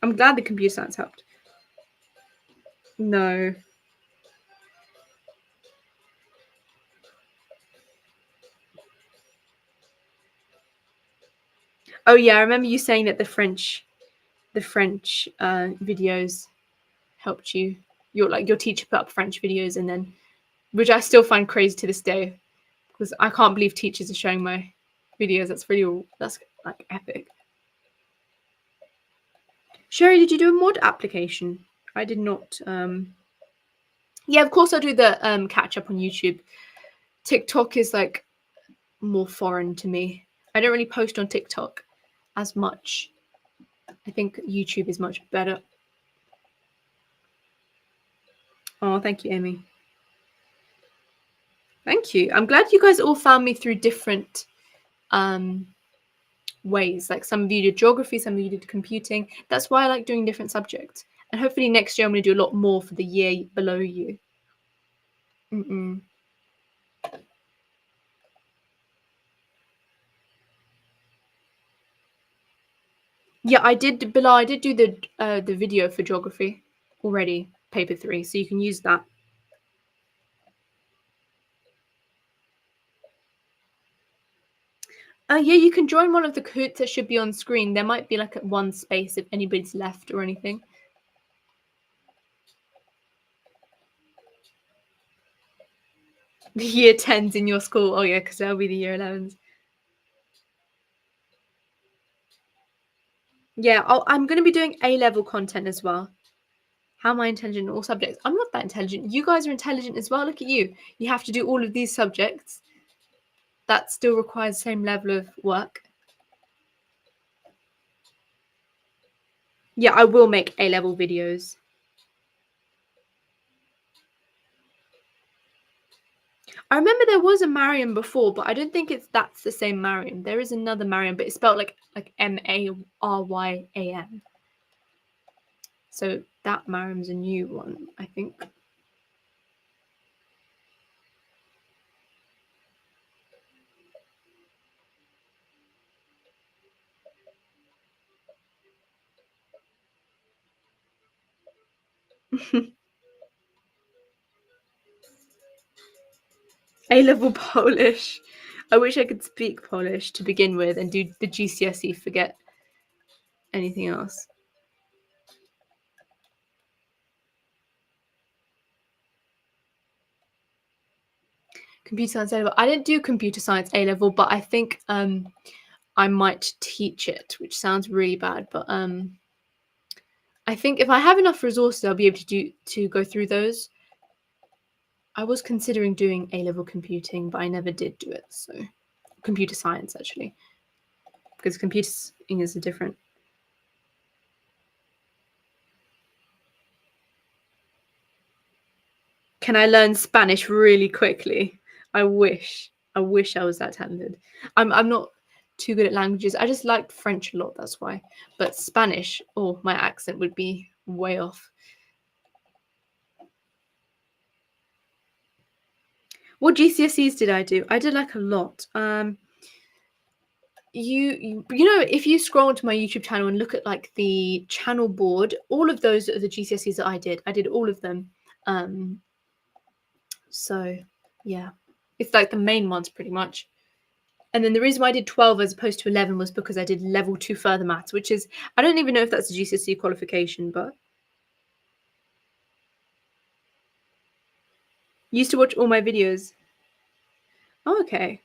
I'm glad the computer science helped. No. Oh yeah, I remember you saying that the French videos helped you. Your teacher put up French videos, and then, which I still find crazy to this day, because I can't believe teachers are showing my videos. That's like epic. Sherry, did you do a mod application? I did not. Yeah, of course I'll do the catch up on YouTube. TikTok is like more foreign to me. I don't really post on TikTok as much. I think YouTube is much better. Oh, thank you, Amy. Thank you. I'm glad you guys all found me through different ways. Like some of you did geography, some of you did computing. That's why I like doing different subjects. And hopefully next year I'm going to do a lot more for the year below you. Yeah, I did, Bilal. I did do the video for geography already, paper 3, so you can use that. Yeah, you can join one of the Kahoots that should be on screen. There might be like one space if anybody's left or anything. The year 10s in your school. Oh yeah, because that'll be the year 11s. Yeah, I'm going to be doing A-level content as well. How am I intelligent in all subjects? I'm not that intelligent. You guys are intelligent as well. Look at you. You have to do all of these subjects. That still requires the same level of work. Yeah, I will make A-level videos. I remember there was a Mariam before, but I don't think that's the same Mariam. There is another Mariam, but it's spelled like Maryam. So that Mariam's a new one, I think. A-level Polish. I wish I could speak Polish to begin with and do the GCSE, forget anything else. Computer science A-level. I didn't do computer science A-level, but I think I might teach it, which sounds really bad, but I think if I have enough resources, I'll be able to go through those. I was considering doing A-level computing, but I never did do it. So computer science, actually, because computing is a different. Can I learn Spanish really quickly? I wish I was that talented. I'm not too good at languages. I just liked French a lot, that's why. But Spanish, oh, my accent would be way off. What GCSEs did I do? I did like a lot. You know, if you scroll onto my YouTube channel and look at like the channel board, all of those are the GCSEs that I did. I did all of them. So yeah, it's like the main ones pretty much. And then the reason why I did 12 as opposed to 11 was because I did level 2 further maths, which is, I don't even know if that's a GCSE qualification, but you used to watch all my videos. Oh, okay.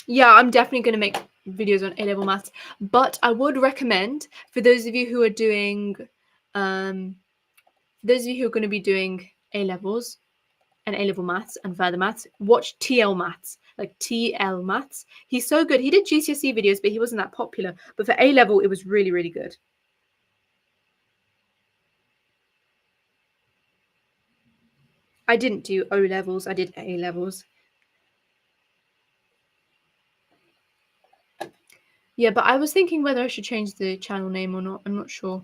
Yeah, I'm definitely going to make videos on A-level maths, but I would recommend for those of you who are doing, those of you who are going to be doing A-levels and A-level maths and further maths, watch TL maths, like TL maths. He's so good. He did GCSE videos, but he wasn't that popular. But for A-level, it was really, really good. I didn't do O-levels. I did A-levels. Yeah, but I was thinking whether I should change the channel name or not. I'm not sure.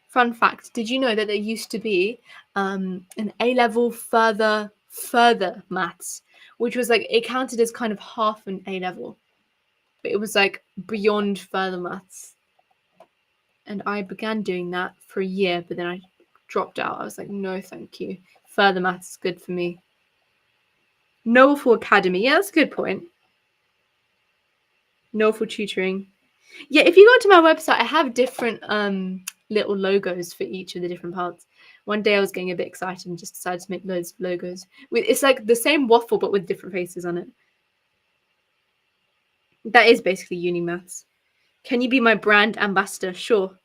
Fun fact, did you know that there used to be an A-level further maths, which was like, it counted as kind of half an A-level, but it was like beyond further maths. And I began doing that for a year, but then I dropped out. I was like, no, thank you. Further maths is good for me. Knowful Academy. Yeah, that's a good point. Knowful Tutoring. Yeah, if you go to my website, I have different little logos for each of the different parts. One day I was getting a bit excited and just decided to make loads of logos. It's like the same waffle, but with different faces on it. That is basically uni maths. Can you be my brand ambassador? Sure.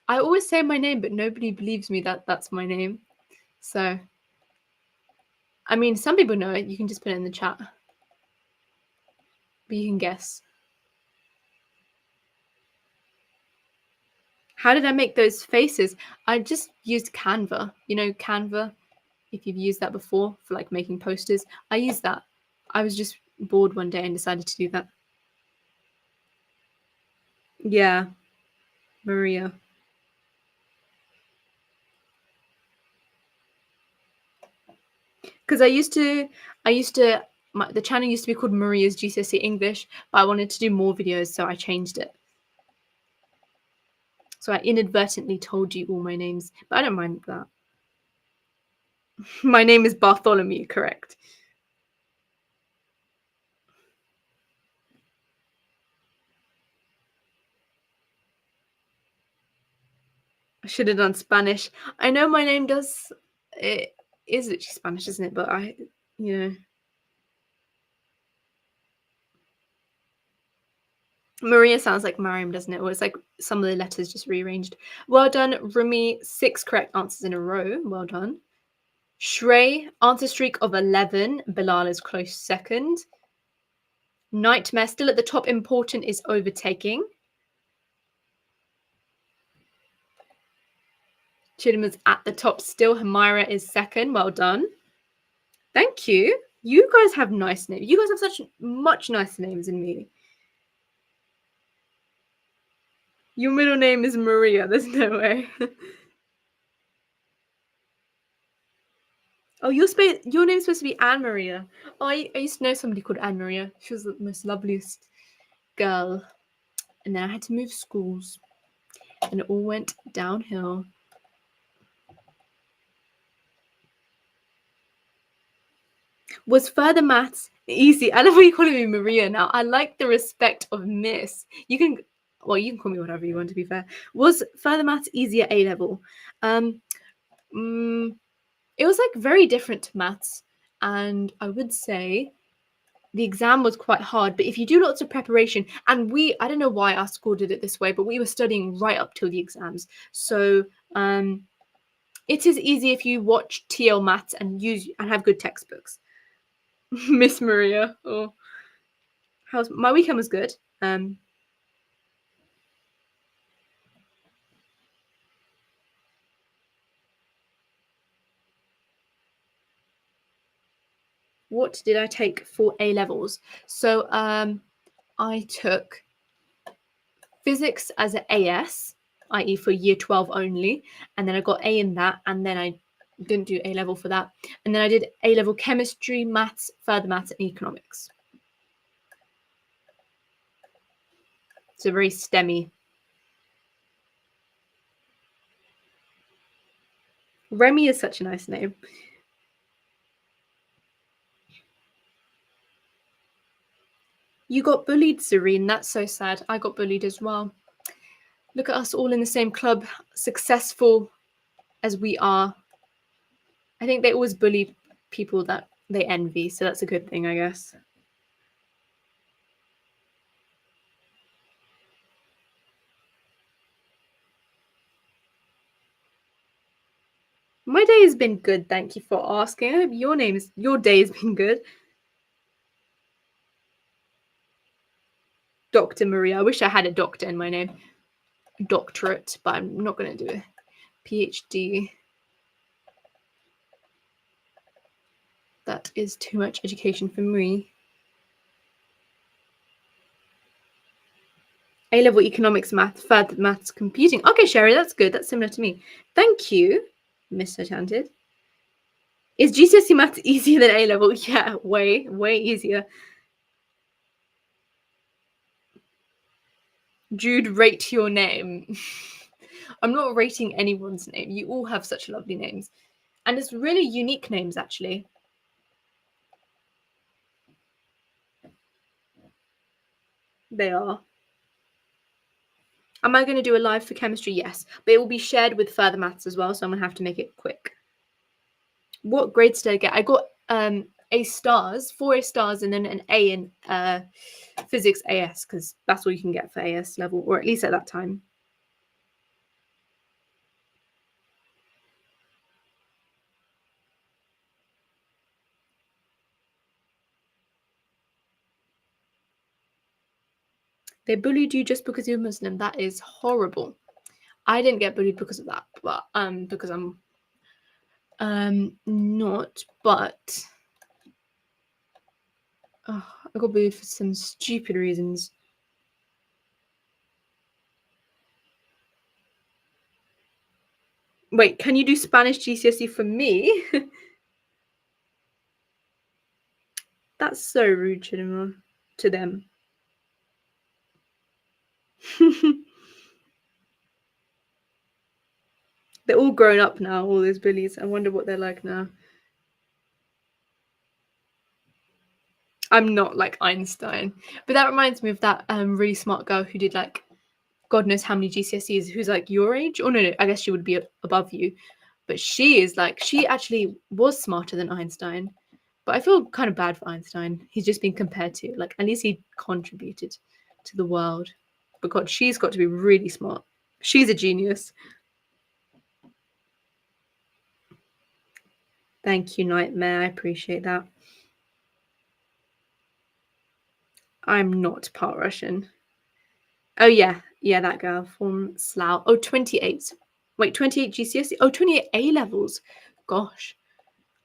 I always say my name, but nobody believes me that that's my name. So, I mean, some people know it. You can just put it in the chat. But you can guess. How did I make those faces? I just used Canva. You know, Canva, if you've used that before for like making posters. I used that. I was just bored one day and decided to do that. Yeah, Maria. Because the channel used to be called Maria's GCSE English, but I wanted to do more videos, so I changed it. So I inadvertently told you all my names, but I don't mind that. My name is Bartholomew, correct? I should have done Spanish. I know my name does. It is literally Spanish, isn't it? But you know. Maria sounds like Mariam, doesn't it? Or it's like some of the letters just rearranged. Well done, Rumi. 6 correct answers in a row. Well done. Shrey, answer streak of 11. Bilal is close second. Nightmare still at the top. Important is overtaking. Chidama's at the top still. Hamira is second. Well done. Thank you. You guys have nice names. You guys have such much nicer names than me. Your middle name is Maria. There's no way. Oh, your name's supposed to be Anne Maria. Oh, I used to know somebody called Anne Maria. She was the most loveliest girl. And then I had to move schools. And it all went downhill. Was further maths easy? I love what you calling me Maria now. I like the respect of Miss. You can call me whatever you want, to be fair. Was further maths easier A level? It was like very different to maths, and I would say the exam was quite hard. But if you do lots of preparation, and I don't know why our school did it this way, but we were studying right up till the exams. So it is easy if you watch TL maths and have good textbooks. Miss Maria. Oh, my weekend was good. What did I take for A levels? So I took physics as an AS, i.e. for year 12 only, and then I got A in that, and then I didn't do A level for that, and then I did A level chemistry, maths, further maths, and economics. So very STEMmy. Remy is such a nice name. You got bullied, Zareen. That's so sad. I got bullied as well. Look at us all in the same club, successful as we are. I think they always bully people that they envy, so that's a good thing, I guess. My day has been good, thank you for asking. I hope your day has been good. Dr. Maria. I wish I had a doctor in my name. Doctorate, but I'm not going to do a PhD. That is too much education for me. A-level economics, math, further maths, computing. Okay, Sherry, that's good. That's similar to me. Thank you, Miss Enchanted. Is GCSE maths easier than A-level? Yeah, way, way easier. Jude, rate your name. I'm not rating anyone's name. You all have such lovely names. And it's really unique names, actually. They are. Am I going to do a live for chemistry? Yes. But it will be shared with further maths as well, so I'm going to have to make it quick. What grades did I get? I got A stars, 4 A stars, and then an A in physics AS, because that's all you can get for AS level, or at least at that time. They bullied you just because you're Muslim. That is horrible. I didn't get bullied because of that, but because I'm not, but I got bullied for some stupid reasons. Wait, can you do Spanish GCSE for me? That's so rude, Chidima, to them. They're all grown up now, all those bullies. I wonder what they're like now. I'm not like Einstein. But that reminds me of that really smart girl who did like God knows how many GCSEs, who's like your age. Oh no, I guess she would be above you. But she is like, she actually was smarter than Einstein. But I feel kind of bad for Einstein. He's just been compared to, like, at least he contributed to the world. But God, she's got to be really smart. She's a genius. Thank you, Nightmare. I appreciate that. I'm not part Russian. Oh, yeah. Yeah, that girl from Slough. Oh, 28. Wait, 28 GCSE? Oh, 28 A levels. Gosh.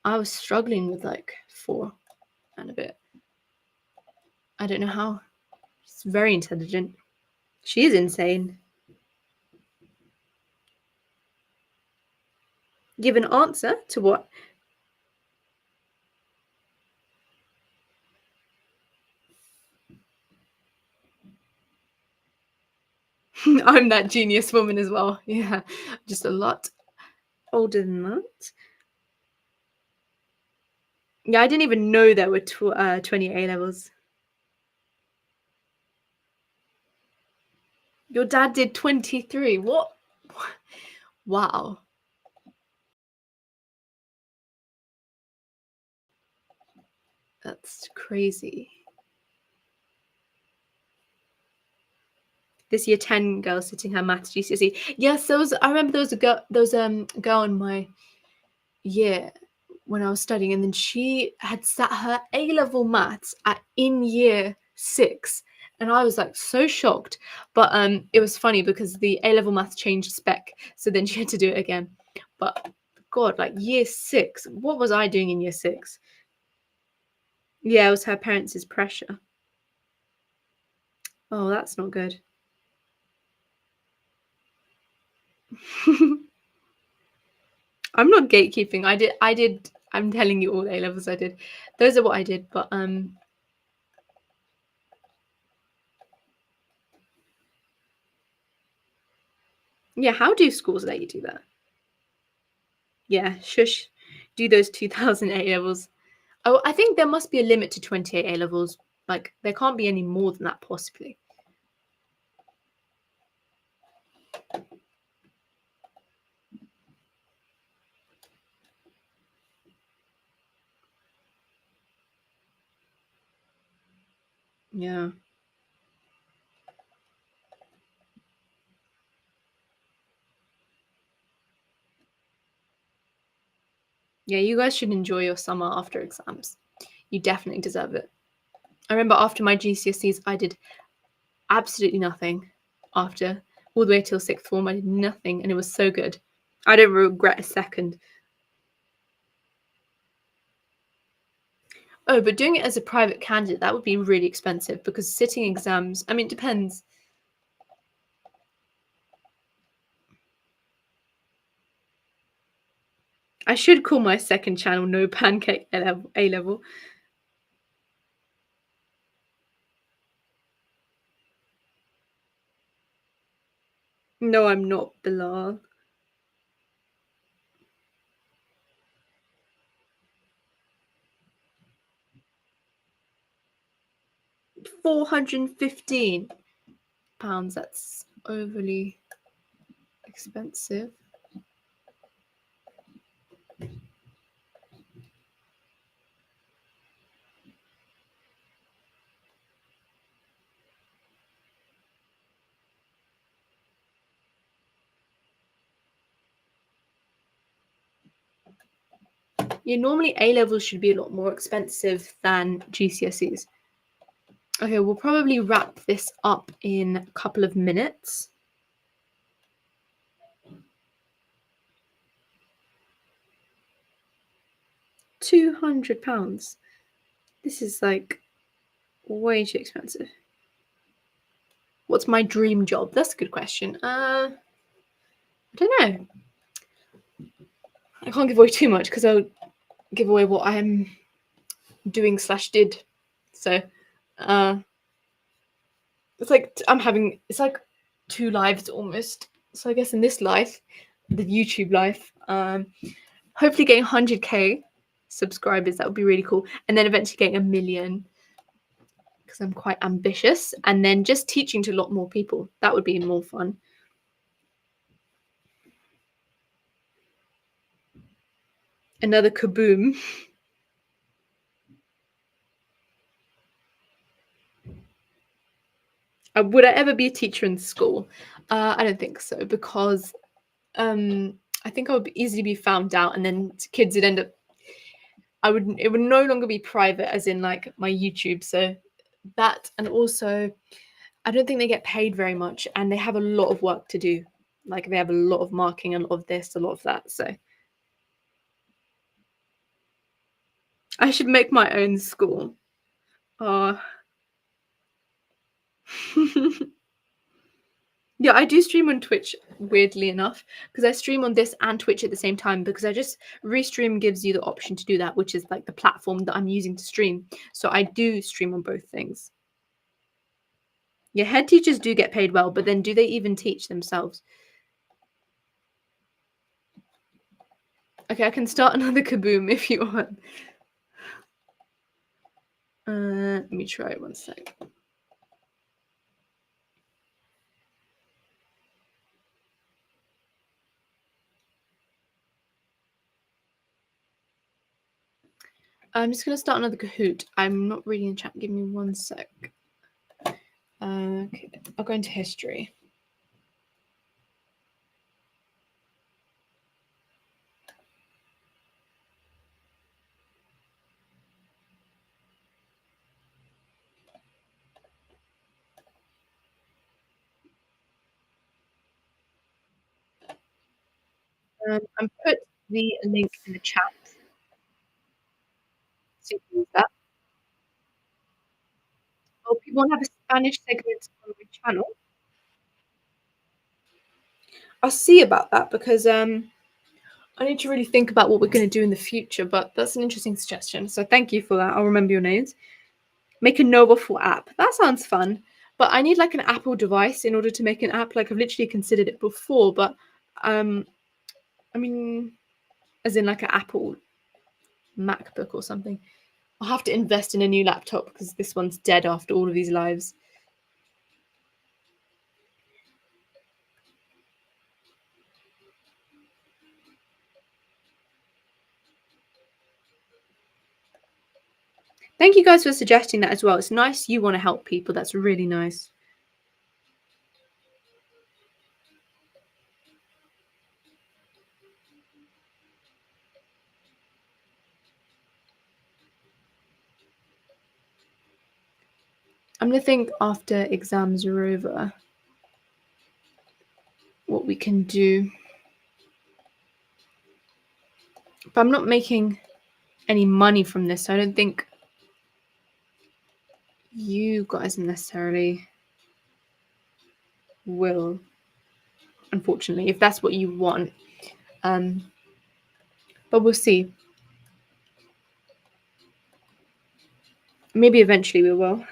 I was struggling with like 4 and a bit. I don't know how. She's very intelligent. She is insane. Give an answer to what? I'm that genius woman as well. Yeah, just a lot older than that. Yeah, I didn't even know there were 20 A levels. Your dad did 23. What? Wow. That's crazy. This year 10 girl sitting her maths GCSE. Yes, I remember there was a girl in my year when I was studying, and then she had sat her A-level maths in year 6, and I was like so shocked. But it was funny because the A-level maths changed spec, so then she had to do it again. But God, like year 6, what was I doing in year 6? Yeah, it was her parents' pressure. Oh, that's not good. I'm not gatekeeping. I did I'm telling you all A levels I did. Those are what I did, but yeah, how do schools let you do that? Yeah, shush. Do those 2000 A levels. Oh, I think there must be a limit to 28 A levels. Like there can't be any more than that possibly. Yeah. Yeah, you guys should enjoy your summer after exams. You definitely deserve it. I remember after my GCSEs, I did absolutely nothing after all the way till sixth form. I did nothing and it was so good. I don't regret a second. Oh, but doing it as a private candidate, that would be really expensive because sitting exams, I mean, it depends. I should call my second channel No Pancake A level. No, I'm not, Bilal. 415 pounds. That's overly expensive. Yeah, normally A levels should be a lot more expensive than GCSEs. Okay, we'll probably wrap this up in a couple of minutes. £200. This is like way too expensive. What's my dream job? That's a good question. I don't know. I can't give away too much because I'll give away what I'm doing / did. So, it's like it's like 2 lives almost. So I guess in this life, the YouTube life. Hopefully getting 100k subscribers. That would be really cool. And then eventually getting 1 million, because I'm quite ambitious. And then just teaching to a lot more people. That would be more fun. Another kaboom. Would I ever be a teacher in school? I don't think so, because I think I would easily be found out, and then kids would end up. It would no longer be private, as in like my YouTube. So that, and also, I don't think they get paid very much, and they have a lot of work to do. Like they have a lot of marking, a lot of this, a lot of that. So I should make my own school. Uh, yeah, I do stream on Twitch, weirdly enough, because I stream on this and Twitch at the same time, because I just Restream gives you the option to do that, which is like the platform that I'm using to stream. So I do stream on both things. Yeah, head teachers do get paid well, but then do they even teach themselves? Okay, I can start another kaboom if you want. Let me try it 1 sec. I'm just gonna start another Kahoot. I'm not reading the chat. Give me 1 sec. Okay, I'll go into history. I'm put the link in the chat, so you can use that. Oh, people want to have a Spanish segment on my channel. I'll see about that, because I need to really think about what we're going to do in the future. But that's an interesting suggestion. So thank you for that. I'll remember your names. Make a Noble app. That sounds fun. But I need like an Apple device in order to make an app. Like I've literally considered it before, but I mean, as in like an Apple MacBook or something. I'll have to invest in a new laptop, because this one's dead after all of these lives. Thank you guys for suggesting that as well. It's nice you want to help people. That's really nice. I'm going to think after exams are over what we can do. But I'm not making any money from this, so I don't think you guys necessarily will, unfortunately, if that's what you want. But we'll see. Maybe eventually we will.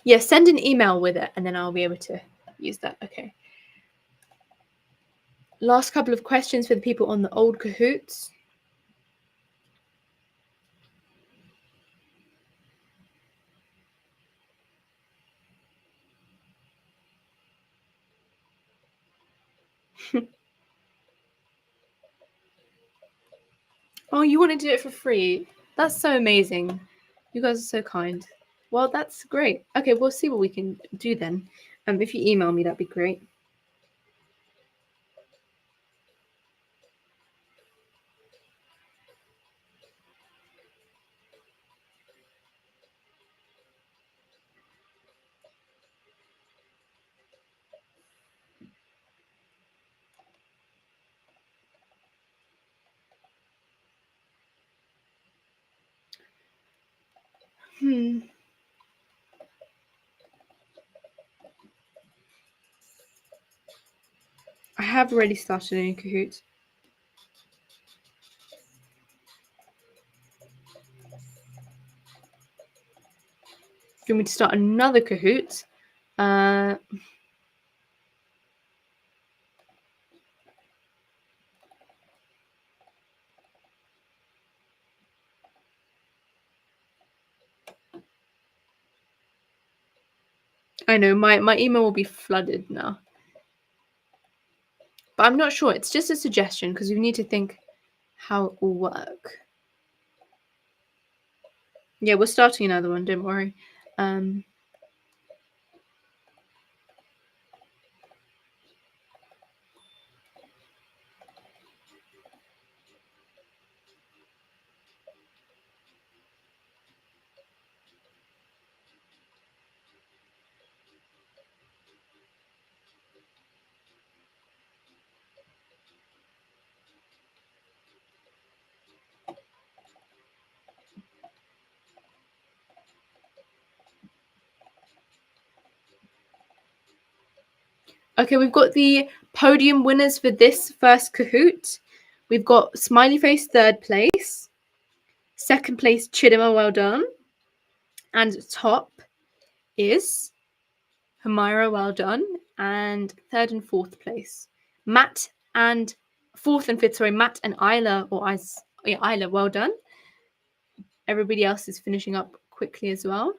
Yeah, send an email with it, and then I'll be able to use that. Okay. Last couple of questions for the people on the old Kahoots. Oh, you want to do it for free? That's so amazing. You guys are so kind. Well, that's great. Okay, we'll see what we can do then. If you email me, that'd be great. I have already started a Kahoot. Do you want me to start another Kahoot? Uh, I know my email will be flooded now. But I'm not sure. It's just a suggestion because we need to think how it will work. Yeah, we're starting another one, don't worry. Okay, we've got the podium winners for this first Kahoot. We've got Smiley Face, third place. Second place, Chidima, well done. And top is Hamira, well done. And third and fourth place, Matt and fourth and fifth, sorry, Matt and Isla, Isla, well done. Everybody else is finishing up quickly as well.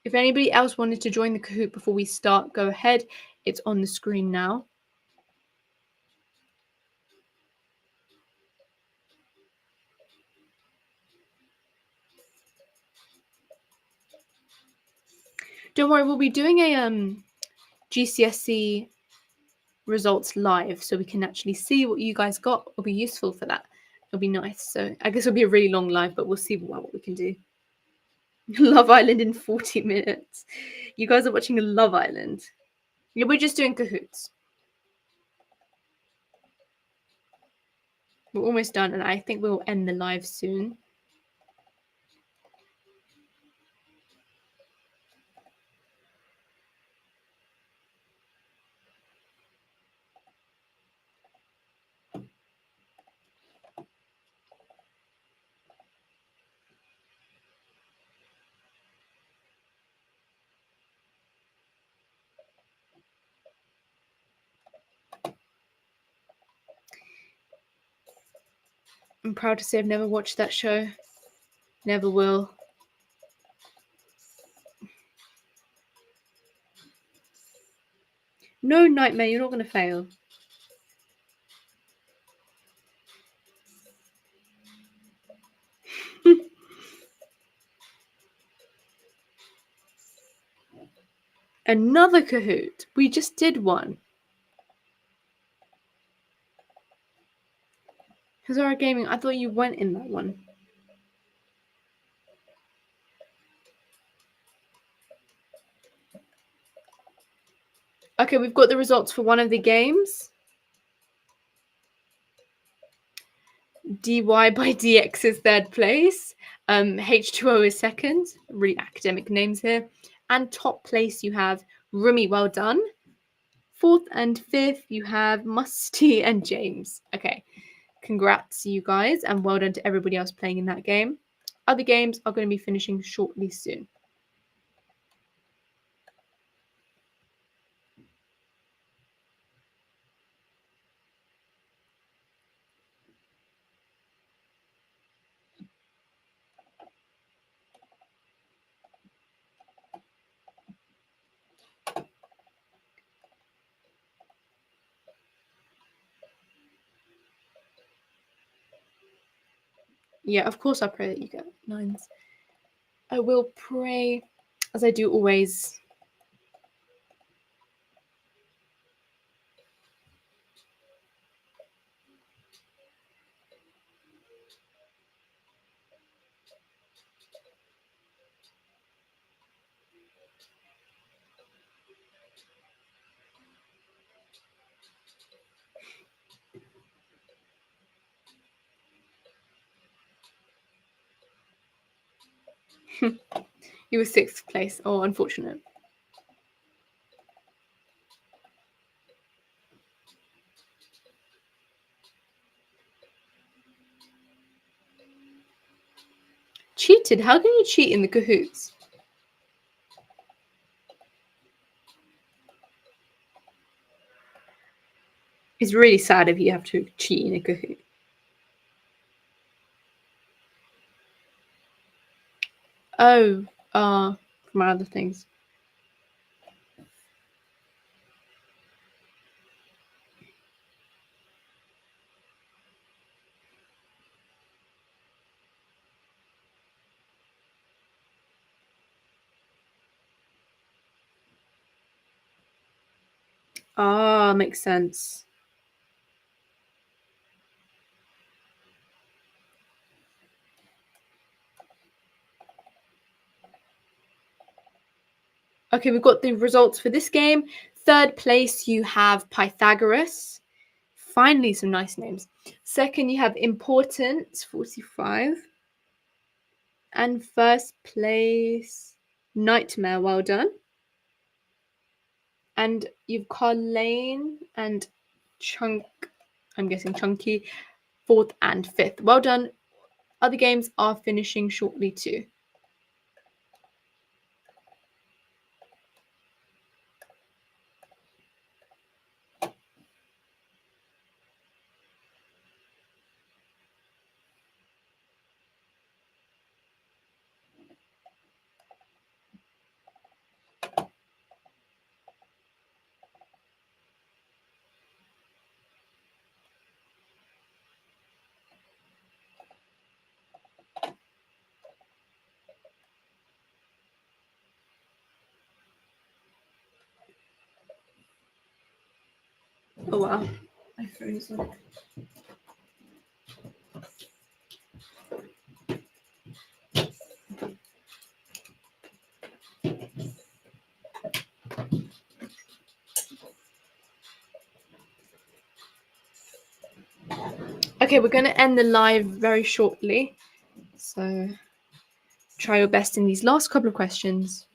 If anybody else wanted to join the Kahoot before we start, go ahead. It's on the screen now. Don't worry, we'll be doing a GCSE results live so we can actually see what you guys got. It'll be useful for that. It'll be nice. So I guess it'll be a really long live, but we'll see what we can do. Love Island in 40 minutes. You guys are watching Love Island. Yeah, we're just doing Kahoots. We're almost done, and I think we'll end the live soon. I'm proud to say I've never watched that show. Never will. No, Nightmare, you're not going to fail. Another Kahoot. We just did one. Hazara Gaming, I thought you went in that one. Okay, we've got the results for one of the games. dy by dx is third place. H2O is second. Really academic names here. And top place you have Rumi, well done. Fourth and fifth you have Musty and James. Okay, congrats you guys, and well done to everybody else playing in that game. Other games are going to be finishing shortly soon. Yeah, of course I pray that you get nines. I will pray, as I do always. You were 6th place. Oh, unfortunate. Cheated? How can you cheat in the Kahoots? It's really sad if you have to cheat in a Kahoot. Oh, from other things. Ah, makes sense. Okay, we've got the results for this game. 3rd place, you have Pythagoras. Finally, some nice names. 2nd, you have Importance, 45. And 1st place, Nightmare, well done. And you've Carlane and Chunk, I'm guessing Chunky, 4th and 5th. Well done. Other games are finishing shortly too. Oh wow. I froze it. Okay, we're going to end the live very shortly. So try your best in these last couple of questions.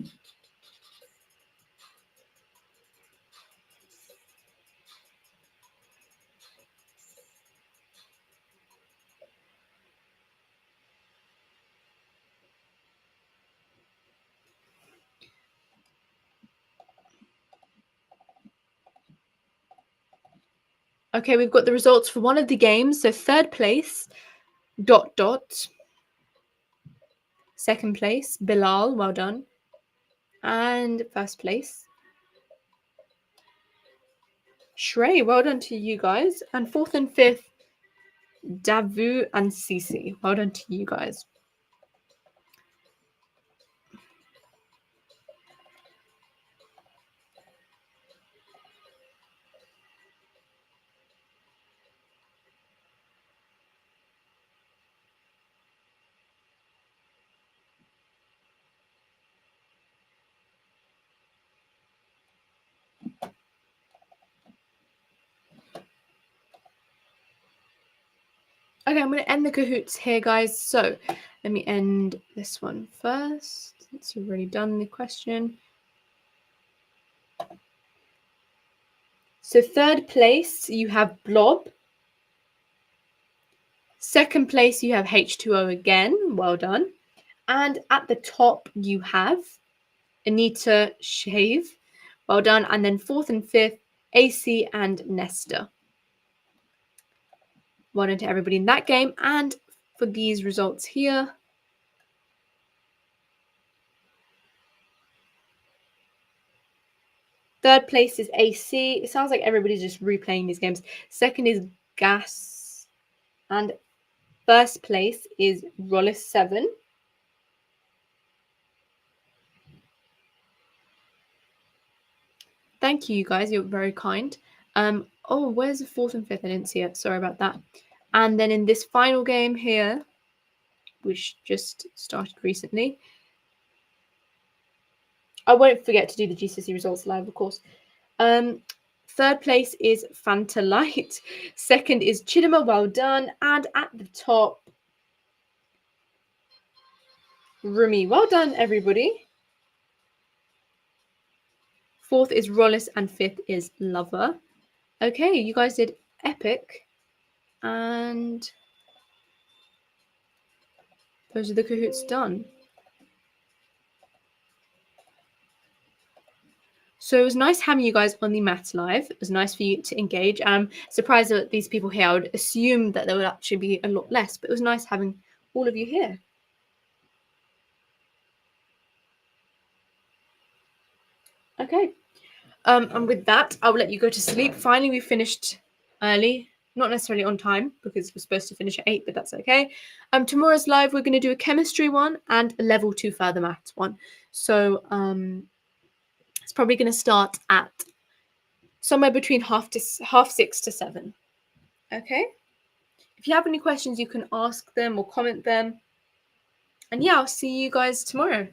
Okay, we've got the results for one of the games. So 3rd place, ... 2nd place, Bilal, well done. And 1st place, Shrey, well done to you guys. And 4th and 5th, Davu and Sisi, well done to you guys. Okay, I'm going to end the Kahoots here, guys. So let me end this one first, since you've already done the question. So 3rd place, you have Blob. 2nd place, you have H2O again. Well done. And at the top, you have Anita Shave. Well done. And then 4th and 5th, AC and Nesta. Well done to everybody in that game. And for these results here, third place is AC. It sounds like everybody's just replaying these games. 2nd is Gas. And 1st place is Rollis 7. Thank you, guys. You're very kind. Oh, where's the 4th and 5th? I didn't see it. Sorry about that. And then in this final game here, which just started recently, I won't forget to do the GCSE results live, of course. 3rd place is Fanta Light. 2nd is Chidima, well done. And at the top, Rumi. Well done, everybody. 4th is Rollis and 5th is Lover. Okay, you guys did epic. And those are the Kahoots done. So it was nice having you guys on the Maths Live. It was nice for you to engage. I'm surprised that these people here, I would assume that there would actually be a lot less, but it was nice having all of you here. Okay. And with that, I will let you go to sleep. Finally, we finished early. Not necessarily on time because we're supposed to finish at 8, but that's okay. Tomorrow's live, we're going to do a chemistry one and a level 2 further maths one. So it's probably going to start at somewhere between half 6 to 7. Okay? If you have any questions, you can ask them or comment them. And yeah, I'll see you guys tomorrow.